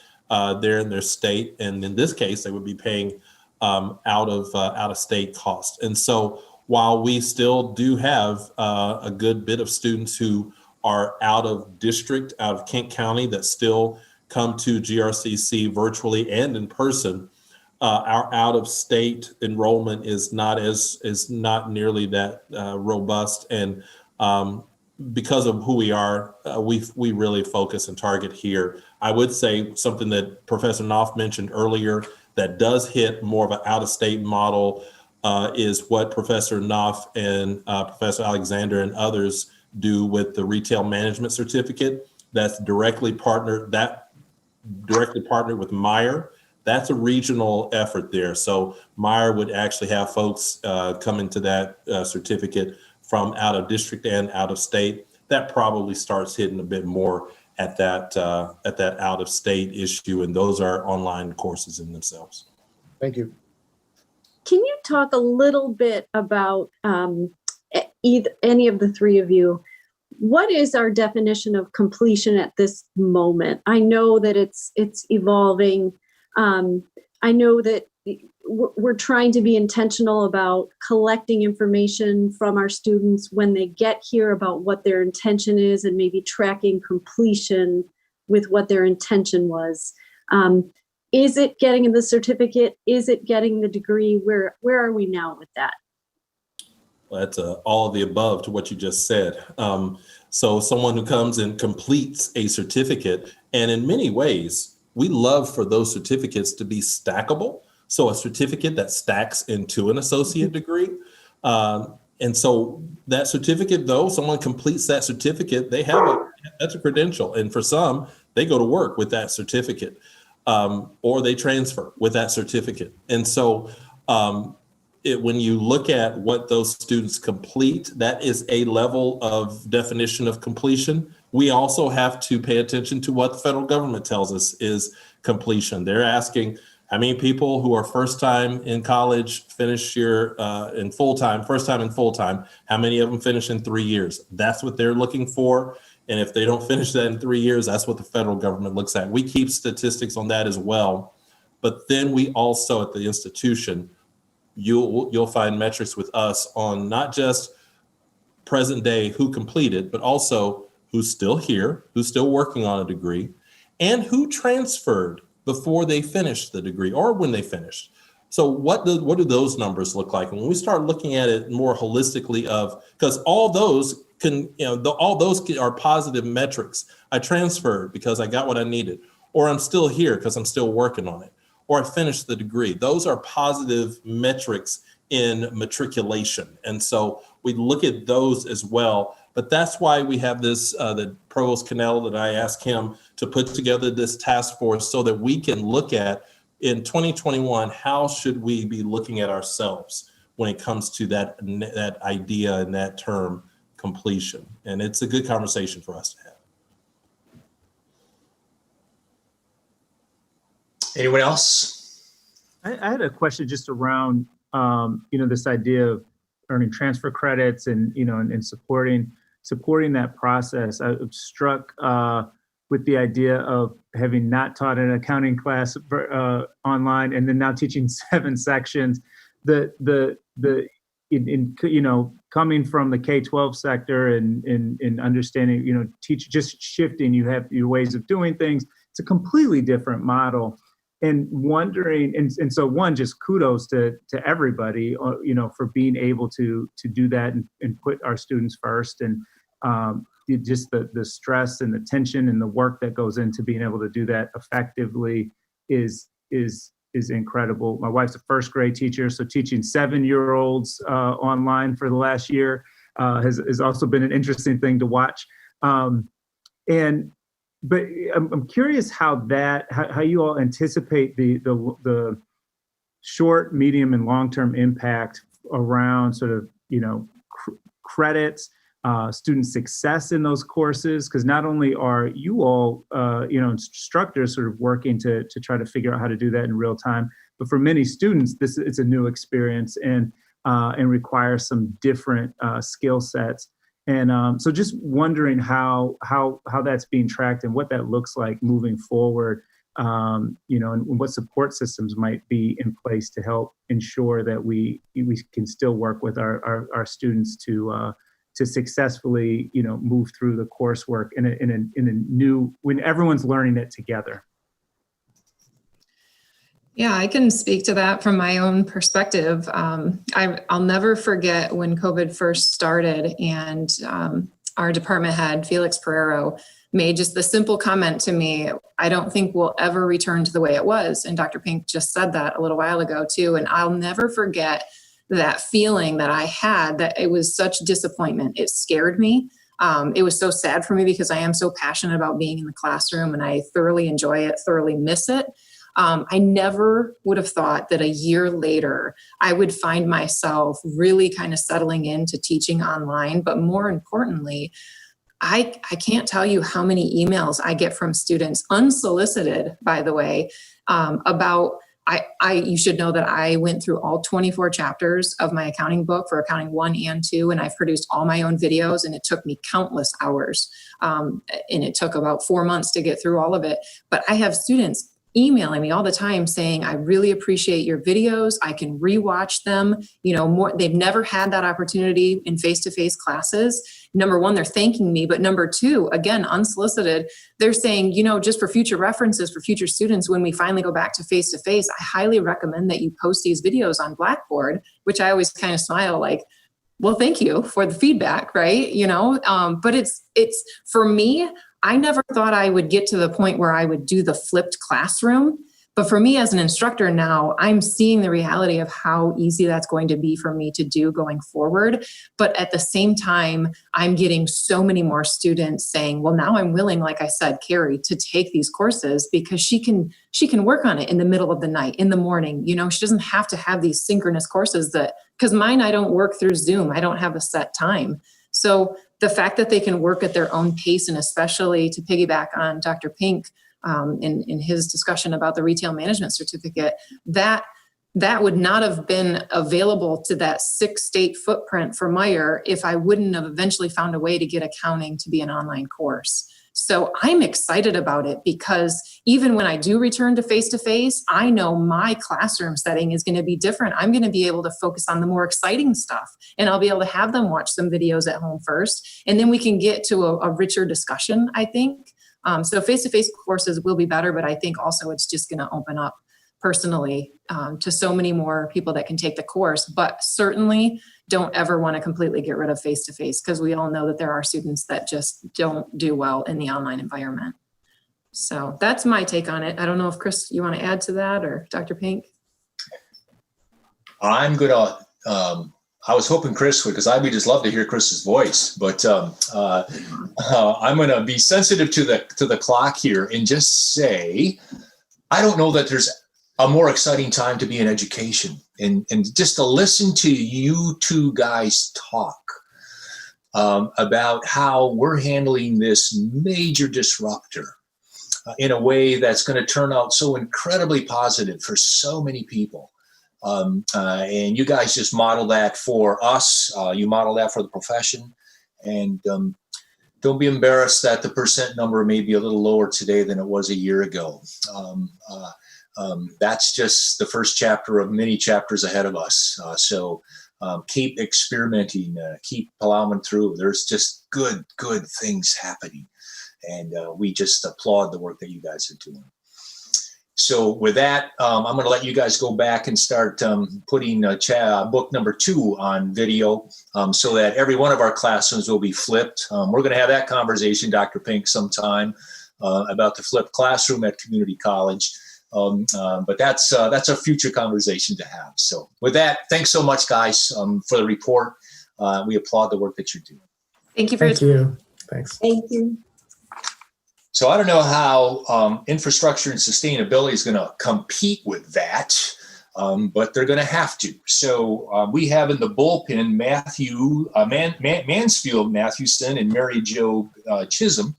they're in their state. And in this case, they would be paying out of state cost. And so while we still do have a good bit of students who are out of district, out of Kent County, that still come to GRCC virtually and in person, our out of state enrollment is not nearly that robust. And because of who we are, we really focus and target here. I would say something that Professor Knopf mentioned earlier that does hit more of an out-of-state model is what Professor Knopf and Professor Alexander and others do with the retail management certificate. That's directly partnered with MIDYEAR. That's a regional effort there. So MIDYEAR would actually have folks come into that certificate from out of district and out of state. That probably starts hitting a bit more at that out-of-state issue, and those are online courses in themselves.
Thank you.
Can you talk a little bit about any of the three of you? What is our definition of completion at this moment? I know that it's evolving. I know that we're trying to be intentional about collecting information from our students when they get here about what their intention is, and maybe tracking completion with what their intention was. Is it getting the certificate? Is it getting the degree? Where are we now with that?
Well, that's all of the above to what you just said. So someone who comes and completes a certificate, and in many ways, we love for those certificates to be stackable. So a certificate that stacks into an associate degree. And so that certificate, though, someone completes that certificate, that's a credential. And for some, they go to work with that certificate, or they transfer with that certificate. And so when you look at what those students complete, that is a level of definition of completion. We also have to pay attention to what the federal government tells us is completion. They're asking how many people who are first time in college finish first time in full time, how many of them finish in 3 years? That's what they're looking for. And if they don't finish that in 3 years, that's what the federal government looks at. We keep statistics on that as well. But then we also at the institution, you'll find metrics with us on not just present day who completed, but also who's still here, who's still working on a degree, and who transferred before they finished the degree or when they finished. So what do those numbers look like? And when we start looking at it more holistically because all those are positive metrics. I transferred because I got what I needed, or I'm still here because I'm still working on it, or I finished the degree. Those are positive metrics in matriculation. And so we look at those as well. But that's why we have this, the Provost Cannell, that I asked him to put together this task force so that we can look at in 2021, how should we be looking at ourselves when it comes to that idea and that term completion. And it's a good conversation for us to have.
Anyone else?
I had a question just around, this idea of earning transfer credits and, and supporting that process. I was struck with the idea of having not taught an accounting class online and then now teaching 7 sections. Coming from the K-12 sector and understanding, just shifting, you have your ways of doing things. It's a completely different model. And wondering, and so one, just kudos to everybody, for being able to do that and put our students first, and just the stress and the tension and the work that goes into being able to do that effectively is incredible. My wife's a first grade teacher, so teaching 7-year-olds online for the last year has also been an interesting thing to watch. But I'm curious how you all anticipate the short, medium, and long-term impact around sort of, credits, student success in those courses, because not only are you all, instructors sort of working to try to figure out how to do that in real time, but for many students, it's a new experience and requires some different skill sets. And so just wondering how that's being tracked and what that looks like moving forward, and what support systems might be in place to help ensure that we can still work with our students to successfully, move through the coursework in a new, when everyone's learning it together.
Yeah, I can speak to that from my own perspective. I'll never forget when COVID first started, and our department head, Felix Pereiro, made just the simple comment to me, I don't think we'll ever return to the way it was. And Dr. Pink just said that a little while ago too. And I'll never forget that feeling that I had, that it was such disappointment. It scared me. It was so sad for me because I am so passionate about being in the classroom and I thoroughly enjoy it, thoroughly miss it. I never would have thought that a year later, I would find myself really kind of settling into teaching online. But more importantly, I can't tell you how many emails I get from students, unsolicited, by the way, about, you should know that I went through all 24 chapters of my accounting book for accounting 1 and 2, and I've produced all my own videos, and it took me countless hours. And it took about 4 months to get through all of it. But I have students emailing me all the time saying, I really appreciate your videos. I can rewatch them. They've never had that opportunity in face-to-face classes. Number one, they're thanking me, but number two, again, unsolicited, they're saying, just for future references for future students, when we finally go back to face-to-face, I highly recommend that you post these videos on Blackboard, which I always kind of smile like, well, thank you for the feedback, right? But it's for me, I never thought I would get to the point where I would do the flipped classroom. But for me as an instructor now, I'm seeing the reality of how easy that's going to be for me to do going forward. But at the same time, I'm getting so many more students saying, well, now I'm willing, like I said, Carrie, to take these courses because she can work on it in the middle of the night, in the morning. She doesn't have to have these synchronous courses because mine, I don't work through Zoom. I don't have a set time. So the fact that they can work at their own pace, and especially to piggyback on Dr. Pink in his discussion about the retail management certificate, that would not have been available to that 6-state footprint for MIDYEAR if I wouldn't have eventually found a way to get accounting to be an online course. So I'm excited about it because even when I do return to face-to-face, I know my classroom setting is going to be different. I'm going to be able to focus on the more exciting stuff, and I'll be able to have them watch some videos at home first, and then we can get to a richer discussion, I think. So face-to-face courses will be better, but I think also it's just going to open up personally to so many more people that can take the course, but certainly don't ever want to completely get rid of face-to-face because we all know that there are students that just don't do well in the online environment. So that's my take on it. I don't know if Chris, you want to add to that, or Dr. Pink?
I'm gonna, I was hoping Chris would, because I would just love to hear Chris's voice, but I'm gonna be sensitive to the clock here and just say, I don't know that there's a more exciting time to be in education, and just to listen to you two guys talk about how we're handling this major disruptor in a way that's going to turn out so incredibly positive for so many people. And you guys just model that for us. You model that for the profession, and don't be embarrassed that the percent number may be a little lower today than it was a year ago. That's just the first chapter of many chapters ahead of us. So keep experimenting, keep plowing through. There's just good things happening. And we just applaud the work that you guys are doing. So with that, I'm going to let you guys go back and start putting book number 2 on video so that every one of our classrooms will be flipped. We're going to have that conversation, Dr. Pink, sometime about the flipped classroom at community college. But that's a future conversation to have. So with that, thanks so much, guys, for the report. We applaud the work that you're doing.
Thank you for
Thank you. Thanks.
Thank you.
So I don't know how infrastructure and sustainability is going to compete with that, but they're going to have to. So we have in the bullpen Mansfield Matthewson and Mary Jo Chisholm,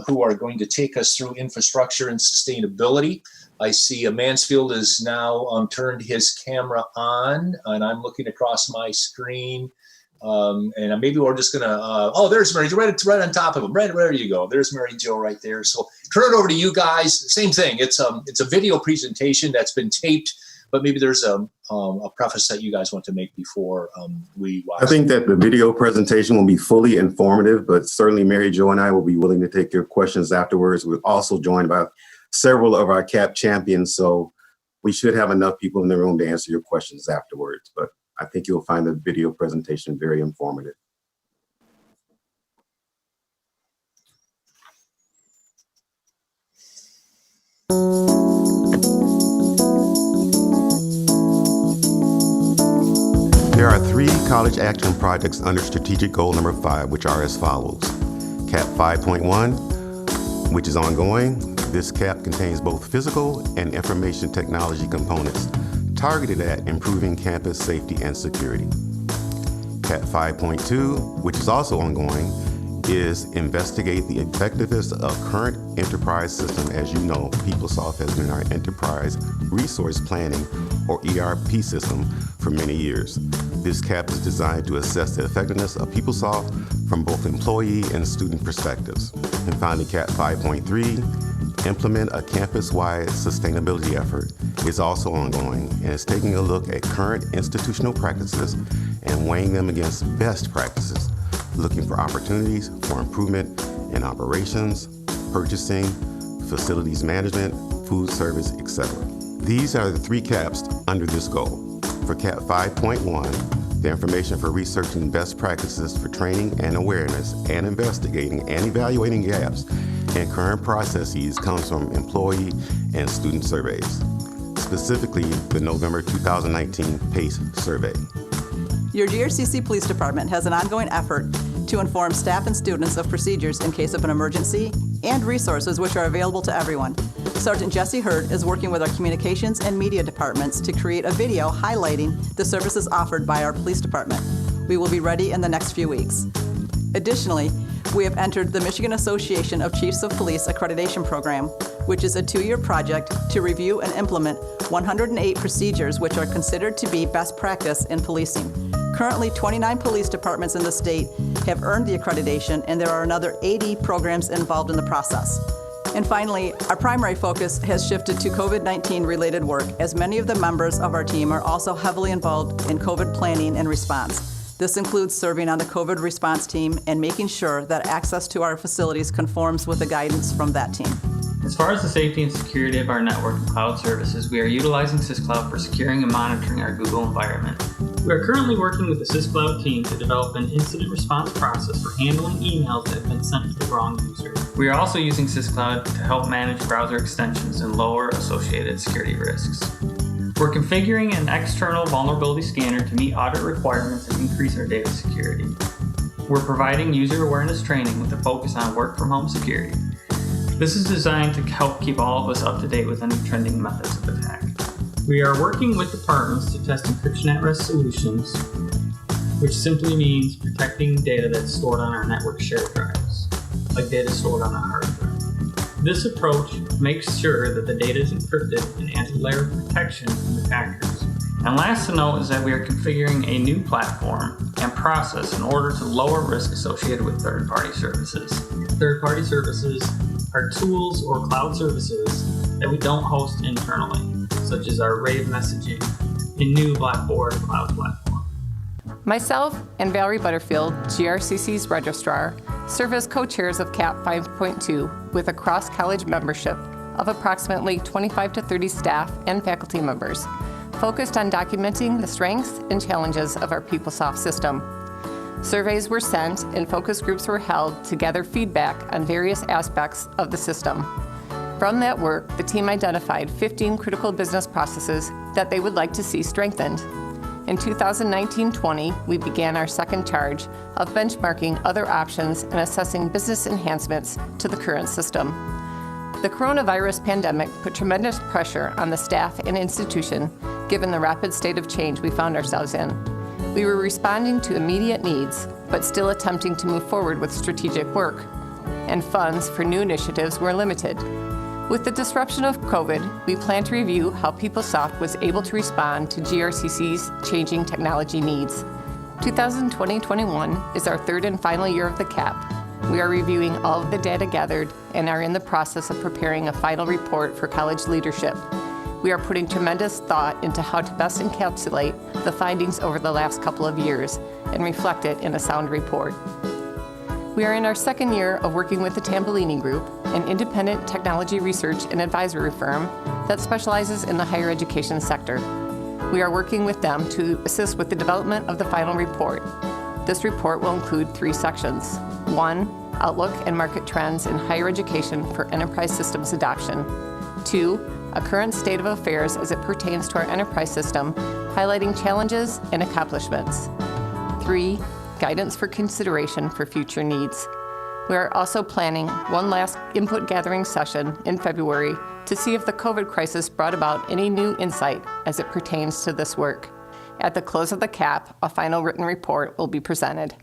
who are going to take us through infrastructure and sustainability. I see Mansfield has now turned his camera on, and I'm looking across my screen. And maybe we're just gonna, there's Mary Jo, right on top of him. Right, there you go. There's Mary Jo right there. So turn it over to you guys. Same thing. It's a video presentation that's been taped, but maybe there's a preface that you guys want to make before we watch.
I think that the video presentation will be fully informative, but certainly Mary Jo and I will be willing to take your questions afterwards. We're also joined by several of our CAP champions, so we should have enough people in the room to answer your questions afterwards. But I think you'll find the video presentation very informative. There are 3 college action projects under strategic goal number 5, which are as follows. CAP 5.1, which is ongoing. This CAP contains both physical and information technology components targeted at improving campus safety and security. CAP 5.2, which is also ongoing, is investigate the effectiveness of current enterprise system. As you know, PeopleSoft has been our enterprise resource planning or ERP system for many years. This CAP is designed to assess the effectiveness of PeopleSoft from both employee and student perspectives. And finally, CAP 5.3, implement a campus-wide sustainability effort, is also ongoing and is taking a look at current institutional practices and weighing them against best practices, looking for opportunities for improvement in operations, purchasing, facilities management, food service, etc. These are the 3 CAPs under this goal. For CAP 5.1, the information for researching best practices for training and awareness and investigating and evaluating gaps in current processes comes from employee and student surveys, specifically the November 2019 PACE survey.
Your GRCC Police Department has an ongoing effort to inform staff and students of procedures in case of an emergency and resources which are available to everyone. Sergeant Jesse Hurd is working with our communications and media departments to create a video highlighting the services offered by our police department. We will be ready in the next few weeks. Additionally, we have entered the Michigan Association of Chiefs of Police Accreditation Program, which is a 2-year project to review and implement 108 procedures which are considered to be best practice in policing. Currently, 29 police departments in the state have earned the accreditation, and there are another 80 programs involved in the process. And finally, our primary focus has shifted to COVID-19 related work, as many of the members of our team are also heavily involved in COVID planning and response. This includes serving on the COVID response team and making sure that access to our facilities conforms with the guidance from that team.
As far as the safety and security of our network and cloud services, we are utilizing SysCloud for securing and monitoring our Google environment. We are currently working with the SysCloud team to develop an incident response process for handling emails that have been sent to the wrong user. We are also using SysCloud to help manage browser extensions and lower associated security risks. We're configuring an external vulnerability scanner to meet audit requirements and increase our data security. We're providing user awareness training with a focus on work-from-home security. This is designed to help keep all of us up to date with any trending methods of attack. We are working with departments to test encryption at rest solutions, which simply means protecting data that's stored on our network shared drives, like data stored on a hard drive. This approach makes sure that the data is encrypted and adds a layer of protection from attackers. And last to note is that we are configuring a new platform and process in order to lower risk associated with third-party services. Third-party services are tools or cloud services that we don't host internally, such as our Rave messaging and new Blackboard cloud platform.
Myself and Valerie Butterfield, GRCC's registrar, serve as co-chairs of CAP 5.2 with a cross-college membership of approximately 25 to 30 staff and faculty members, focused on documenting the strengths and challenges of our PeopleSoft system. Surveys were sent and focus groups were held to gather feedback on various aspects of the system. From that work, the team identified 15 critical business processes that they would like to see strengthened. In 2019-20, we began our second charge of benchmarking other options and assessing business enhancements to the current system. The coronavirus pandemic put tremendous pressure on the staff and institution, given the rapid state of change we found ourselves in. We were responding to immediate needs, but still attempting to move forward with strategic work, and funds for new initiatives were limited. With the disruption of COVID, we plan to review how PeopleSoft was able to respond to GRCC's changing technology needs. 2020-21 is our third and final year of the CAP. We are reviewing all of the data gathered and are in the process of preparing a final report for college leadership. We are putting tremendous thought into how to best encapsulate the findings over the last couple of years and reflect it in a sound report. We are in our second year of working with the Tambolini Group, an independent technology research and advisory firm that specializes in the higher education sector. We are working with them to assist with the development of the final report. This report will include 3 sections. 1, outlook and market trends in higher education for enterprise systems adoption. 2, a current state of affairs as it pertains to our enterprise system, highlighting challenges and accomplishments. 3, guidance for consideration for future needs. We are also planning one last input gathering session in February to see if the COVID crisis brought about any new insight as it pertains to this work. At the close of the CAP, a final written report will be presented.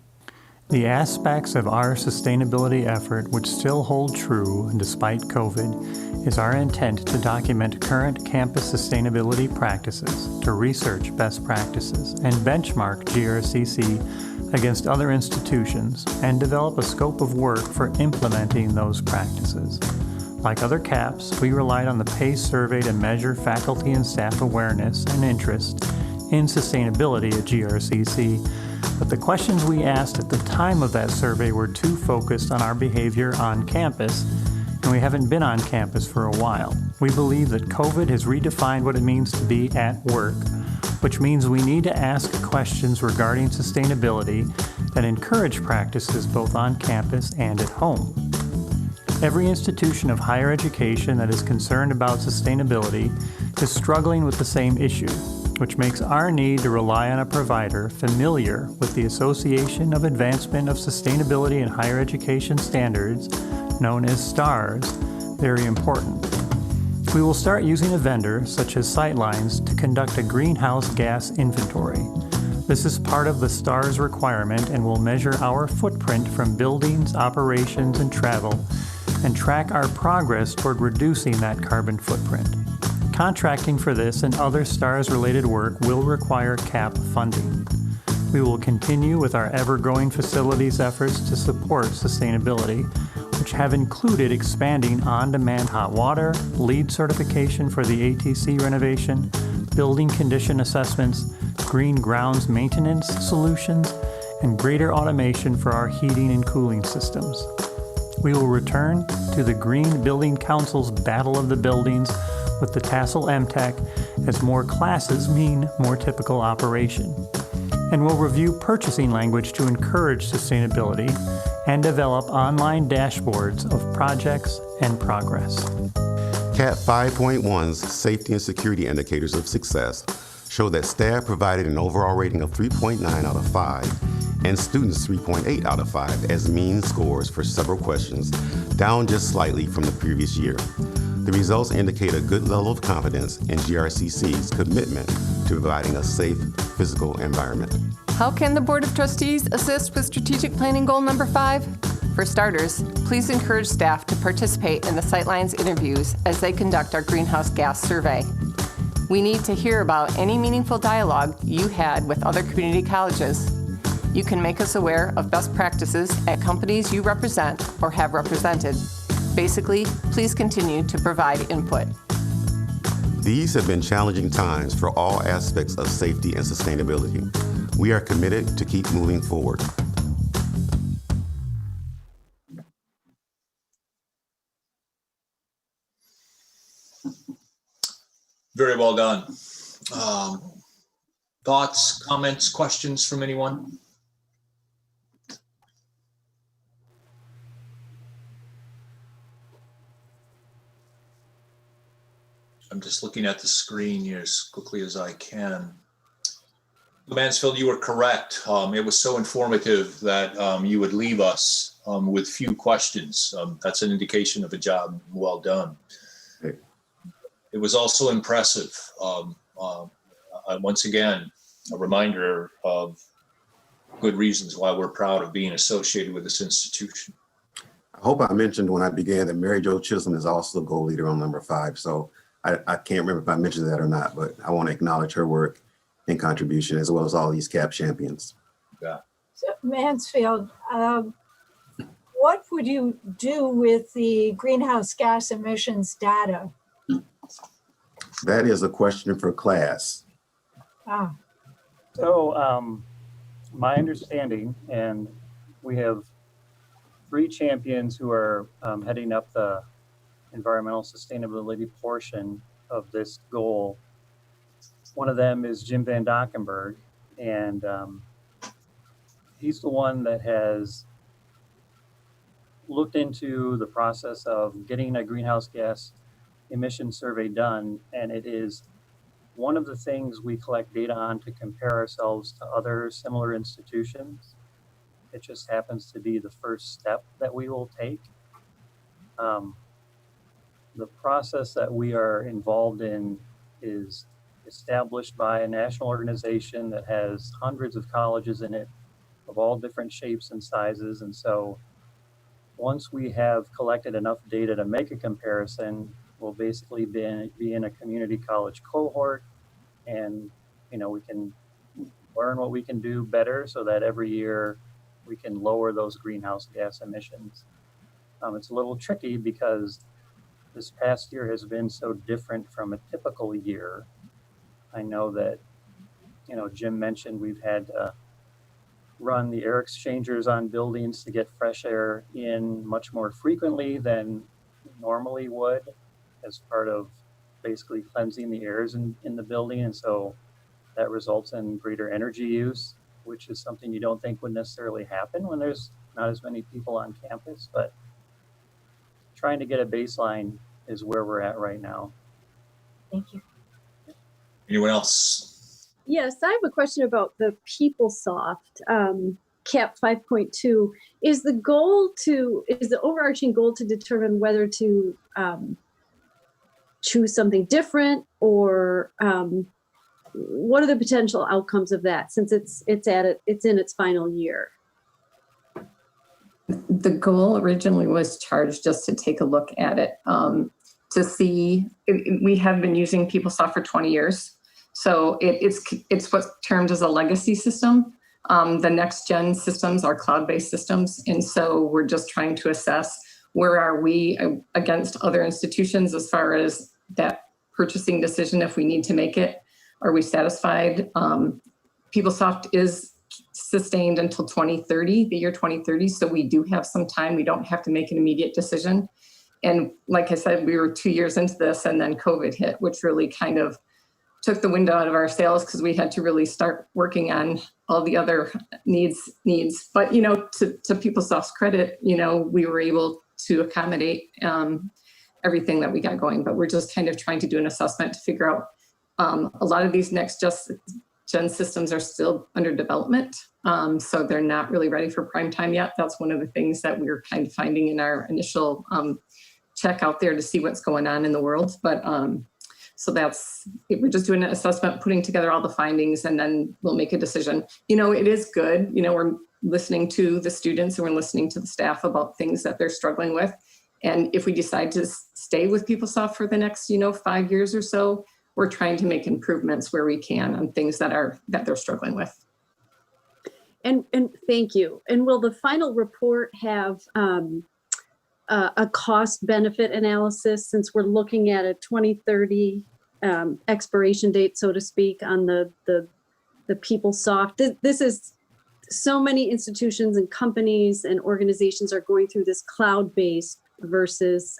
The aspects of our sustainability effort which still hold true despite COVID is our intent to document current campus sustainability practices, to research best practices, and benchmark GRCC against other institutions, and develop a scope of work for implementing those practices. Like other CAPs, we relied on the PACE survey to measure faculty and staff awareness and interest in sustainability at GRCC, but the questions we asked at the time of that survey were too focused on our behavior on campus, and we haven't been on campus for a while. We believe that COVID has redefined what it means to be at work, which means we need to ask questions regarding sustainability that encourage practices both on campus and at home. Every institution of higher education that is concerned about sustainability is struggling with the same issue, which makes our need to rely on a provider familiar with the Association of Advancement of Sustainability in Higher Education Standards, known as STARS, very important. We will start using a vendor, such as Sightlines, to conduct a greenhouse gas inventory. This is part of the STARS requirement and will measure our footprint from buildings, operations, and travel, and track our progress toward reducing that carbon footprint. Contracting for this and other STARS-related work will require CAP funding. We will continue with our ever-growing facilities efforts to support sustainability, which have included expanding on-demand hot water, LEED certification for the ATC renovation, building condition assessments, green grounds maintenance solutions, and greater automation for our heating and cooling systems. We will return to the Green Building Council's Battle of the Buildings with the Tassel MTech, as more classes mean more typical operation. And we'll review purchasing language to encourage sustainability and develop online dashboards of projects and progress.
CAP 5.1's safety and security indicators of success show that staff provided an overall rating of 3.9 out of 5 and students 3.8 out of 5 as mean scores for several questions, down just slightly from the previous year. The results indicate a good level of confidence in GRCC's commitment to providing a safe physical environment.
How can the Board of Trustees assist with strategic planning goal number 5? For starters, please encourage staff to participate in the Sightlines interviews as they conduct our greenhouse gas survey. We need to hear about any meaningful dialogue you had with other community colleges. You can make us aware of best practices at companies you represent or have represented. Basically, please continue to provide input.
These have been challenging times for all aspects of safety and sustainability. We are committed to keep moving forward.
Very well done. Thoughts, comments, questions from anyone? I'm just looking at the screen here as quickly as I can. Mansfield, you were correct. It was so informative that you would leave us with few questions. That's an indication of a job well done. It was also impressive. Once again, a reminder of good reasons why we're proud of being associated with this institution.
I hope I mentioned when I began that Mary Jo Chisholm is also the goal leader on number 5. So I can't remember if I mentioned that or not, but I want to acknowledge her work and contribution as well as all these CAP champions.
Yeah.
So Mansfield, what would you do with the greenhouse gas emissions data?
That is a question for class.
Ah.
So my understanding, and we have 3 champions who are heading up the environmental sustainability portion of this goal. One of them is Jim Van Dockenberg, and he's the one that has looked into the process of getting a greenhouse gas emission survey done, and it is one of the things we collect data on to compare ourselves to other similar institutions. It just happens to be the first step that we will take. The process that we are involved in is established by a national organization that has hundreds of colleges in it of all different shapes and sizes. And so once we have collected enough data to make a comparison, we'll basically be in a community college cohort, and we can learn what we can do better so that every year we can lower those greenhouse gas emissions. It's a little tricky because this past year has been so different from a typical year. I know that, Jim mentioned we've had to run the air exchangers on buildings to get fresh air in much more frequently than normally would, as part of basically cleansing the airs in the building. And so that results in greater energy use, which is something you don't think would necessarily happen when there's not as many people on campus. But trying to get a baseline is where we're at right now.
Thank you.
Anyone else?
Yes, I have a question about the PeopleSoft CAP 5.2. Is the overarching goal to determine whether to choose something different, or what are the potential outcomes of that, since it's in its final year?
The goal originally was charged just to take a look at it, to see. We have been using PeopleSoft for 20 years. So it's what's termed as a legacy system. The next gen systems are cloud-based systems. And so we're just trying to assess where are we against other institutions as far as that purchasing decision, if we need to make it. Are we satisfied? PeopleSoft is sustained until 2030, the year 2030. So we do have some time. We don't have to make an immediate decision. And like I said, we were 2 years into this and then COVID hit, which really kind of took the wind out of our sails, because we had to really start working on all the other needs. But, to PeopleSoft's credit, we were able to accommodate everything that we got going. But we're just kind of trying to do an assessment to figure out, a lot of these next gen systems are still under development. So they're not really ready for prime time yet. That's one of the things that we were kind of finding in our initial check out there to see what's going on in the world. But so we're just doing an assessment, putting together all the findings, and then we'll make a decision. It is good. We're listening to the students and we're listening to the staff about things that they're struggling with. And if we decide to stay with PeopleSoft for the next, 5 years or so, we're trying to make improvements where we can on things that they're struggling with.
And thank you. And will the final report have a cost benefit analysis, since we're looking at a 2030 expiration date, so to speak, on the PeopleSoft? This is so many institutions and companies and organizations are going through this cloud-based versus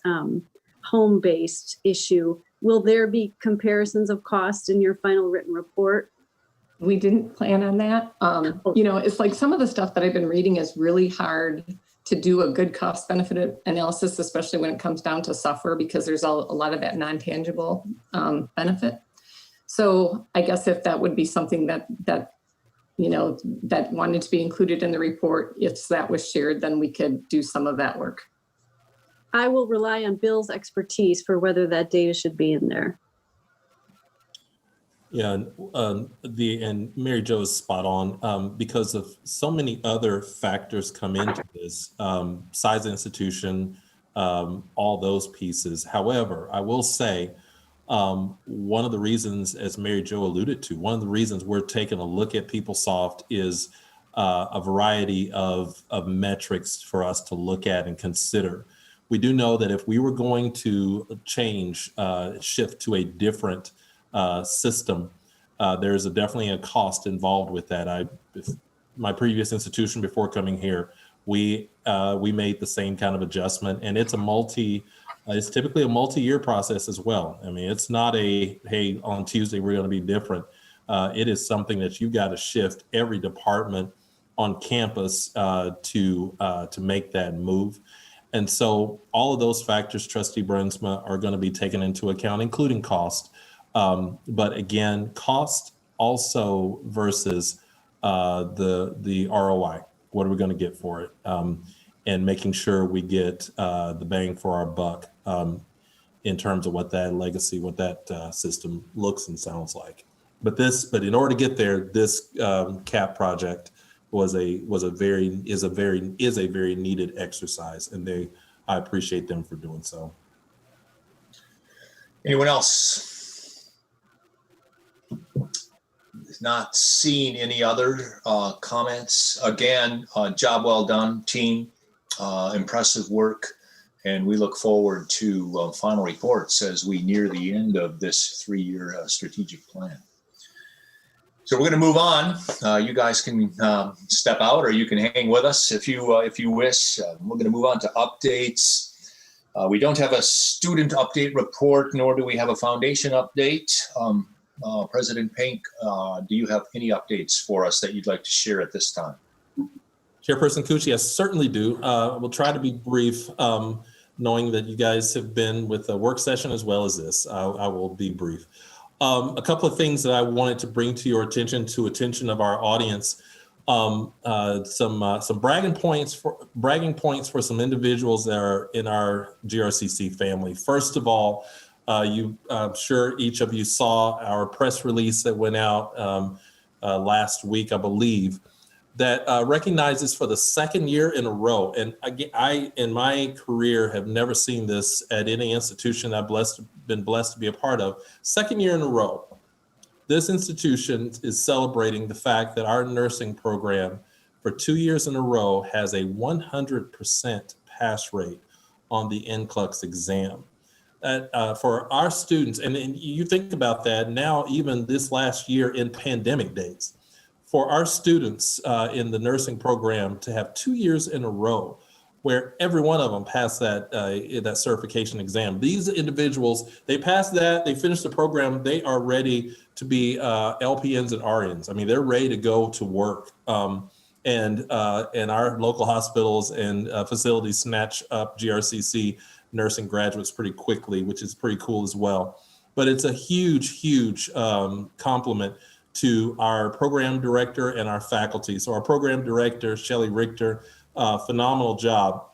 home-based issue. Will there be comparisons of cost in your final written report?
We didn't plan on that. It's like some of the stuff that I've been reading is really hard to do a good cost benefit analysis, especially when it comes down to software, because there's a lot of that non-tangible benefit. So I guess if that would be something that wanted to be included in the report, if that was shared, then we could do some of that work.
I will rely on Bill's expertise for whether that data should be in there.
Yeah, and Mary Jo is spot on, because of so many other factors come into this, size of institution, all those pieces. However, I will say, one of the reasons, as Mary Jo alluded to, one of the reasons we're taking a look at PeopleSoft is a variety of metrics for us to look at and consider. We do know that if we were going to shift to a different system, there's definitely a cost involved with that. My previous institution before coming here, we made the same kind of adjustment, and it's typically a multi-year process as well. I mean, it's not hey, on Tuesday we're going to be different. It is something that you've got to shift every department on campus to make that move. And so all of those factors, Trustee Brunsma, are going to be taken into account, including cost. But again, cost also versus the ROI. What are we going to get for it? And making sure we get the bang for our buck in terms of what that legacy, what that system looks and sounds like. But in order to get there, this CAP project is a very needed exercise, and I appreciate them for doing so.
Anyone else? Not seeing any other comments. Again, job well done, team. Impressive work. And we look forward to final reports as we near the end of this 3-year strategic plan. So we're going to move on. You guys can step out, or you can hang with us if you wish. We're going to move on to updates. We don't have a student update report, nor do we have a foundation update. President Pink, do you have any updates for us that you'd like to share at this time?
Chairperson Cucci, I certainly do. We'll try to be brief, knowing that you guys have been with a work session as well as this. I will be brief. A couple of things that I wanted to bring to your attention of our audience. Some bragging points for some individuals that are in our GRCC family. First of all, I'm sure each of you saw our press release that went out last week, I believe, that recognizes for the second year in a row, and I in my career have never seen this at any institution I've been blessed to be a part of. Second year in a row, this institution is celebrating the fact that our nursing program for 2 years in a row has a 100% pass rate on the NCLEX exam. For our students, and you think about that now, even this last year in pandemic days, for our students in the nursing program to have 2 years in a row where every one of them passed that certification exam. These individuals, they passed that, they finished the program, they are ready to be LPNs and RNs. I mean, they're ready to go to work. And our local hospitals and facilities snatch up GRCC nursing graduates pretty quickly, which is pretty cool as well. But it's a huge compliment to our program director and our faculty. So our program director, Shelley Richter, phenomenal job,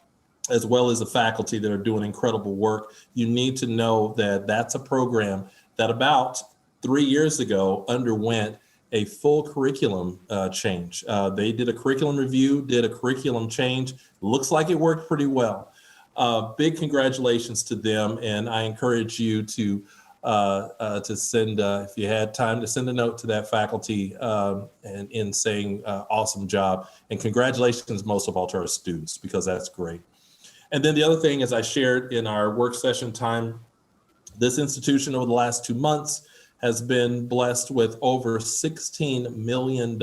as well as the faculty that are doing incredible work. You need to know that that's a program that about 3 years ago underwent a full curriculum change. They did a curriculum review, did a curriculum change. Looks like it worked pretty well. Big congratulations to them, and I encourage you to send, if you had time, to send a note to that faculty and in saying awesome job, and congratulations most of all to our students, because that's great. And then the other thing, as I shared in our work session time, this institution over the last 2 months has been blessed with over $16 million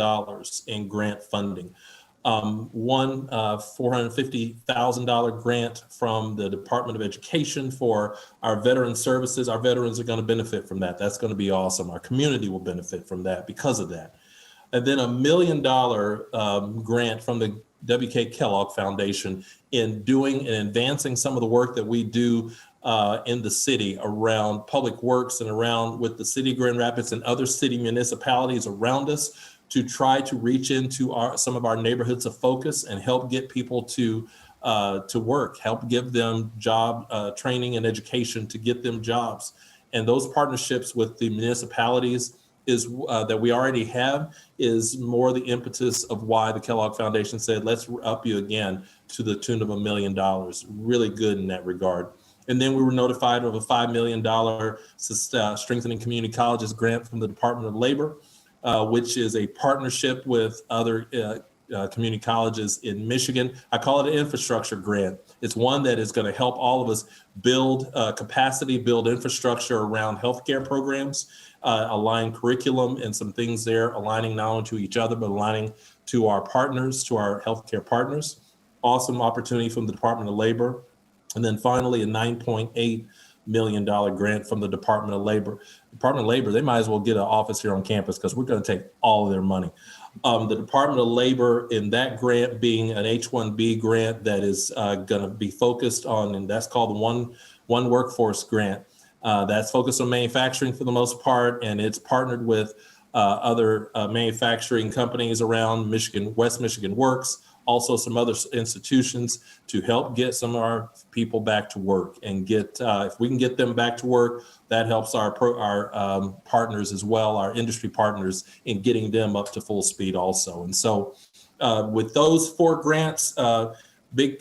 in grant funding. One $450,000 grant from the Department of Education for our veteran services. Our veterans are going to benefit from that. That's going to be awesome. Our community will benefit from that because of that. And then $1 million grant from the W.K. Kellogg Foundation in doing and advancing some of the work that we do in the city around public works and around with the city of Grand Rapids and other city municipalities around us, to try to reach into some of our neighborhoods of focus and help get people to work, help give them job training and education to get them jobs. And those partnerships with the municipalities that we already have is more the impetus of why the Kellogg Foundation said, let's up you again to the tune of $1 million. Really good in that regard. And then we were notified of a $5 million Strengthening Community Colleges grant from the Department of Labor, which is a partnership with other community colleges in Michigan. I call it an infrastructure grant. It's one that is going to help all of us build capacity, build infrastructure around healthcare programs, align curriculum and some things there, aligning not only to each other, but aligning to our partners, to our healthcare partners. Awesome opportunity from the Department of Labor. And then finally, a $9.8 million grant from the Department of Labor. Department of Labor, they might as well get an office here on campus, because we're going to take all of their money. The Department of Labor, in that grant being an H-1B grant that is going to be focused on, and that's called the One Workforce Grant. That's focused on manufacturing for the most part, and it's partnered with other manufacturing companies around Michigan, West Michigan Works, also some other institutions, to help get some of our people back to work and get, if we can get them back to work, that helps our partners as well, our industry partners, in getting them up to full speed also. And so with those 4 grants, big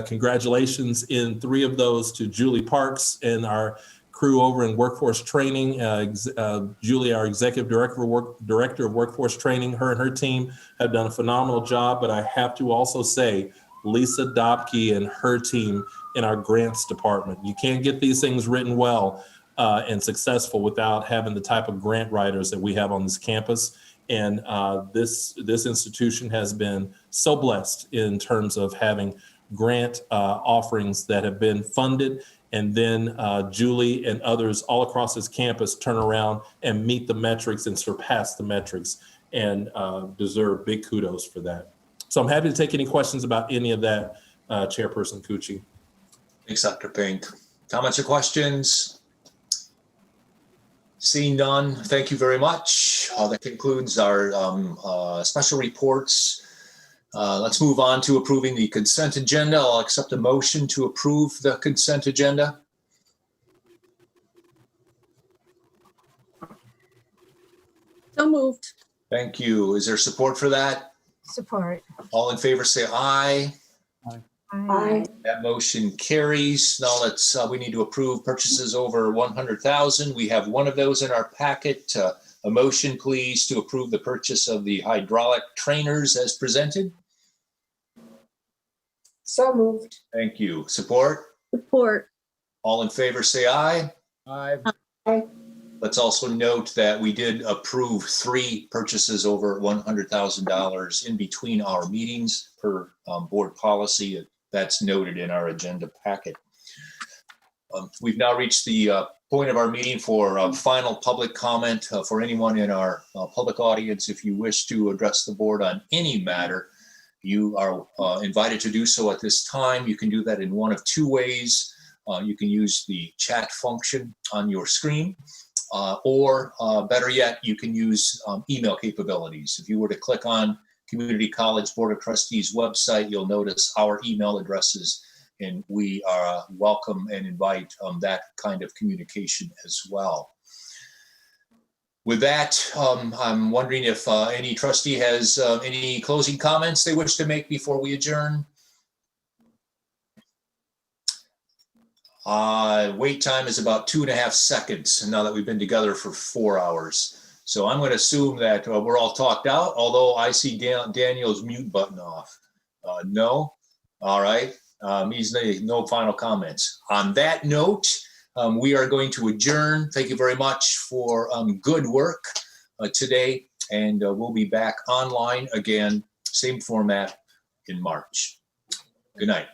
congratulations in 3 of those to Julie Parks and our crew over in workforce training. Julie, our executive director of workforce training, her and her team have done a phenomenal job. But I have to also say, Lisa Dobke and her team in our grants department. You can't get these things written well and successful without having the type of grant writers that we have on this campus. And this institution has been so blessed in terms of having grant offerings that have been funded, and then Julie and others all across this campus turn around and meet the metrics and surpass the metrics, and deserve big kudos for that. So I'm happy to take any questions about any of that, Chairperson Cucci.
Thanks, Dr. Pink. Comments or questions? Seeing none, thank you very much. That concludes our special reports. Let's move on to approving the consent agenda. I'll accept a motion to approve the consent agenda.
So moved.
Thank you. Is there support for that?
Support.
All in favor say aye.
Aye.
That motion carries. Now we need to approve purchases over 100,000. We have one of those in our packet. A motion, please, to approve the purchase of the hydraulic trainers as presented.
So moved.
Thank you. Support?
Support.
All in favor say aye.
Aye.
Let's also note that we did approve 3 purchases over $100,000 in between our meetings per board policy. That's noted in our agenda packet. We've now reached the point of our meeting for final public comment for anyone in our public audience. If you wish to address the board on any matter, you are invited to do so at this time. You can do that in one of 2 ways. You can use the chat function on your screen, or better yet, you can use email capabilities. If you were to click on Community College Board of Trustees website, you'll notice our email addresses, and we welcome and invite that kind of communication as well. With that, I'm wondering if any trustee has any closing comments they wish to make before we adjourn. Wait time is about 2.5 seconds now that we've been together for 4 hours. So I'm going to assume that we're all talked out, although I see Daniel's mute button off. No? All right. No final comments. On that note, we are going to adjourn. Thank you very much for good work today, and we'll be back online again, same format in March. Good night.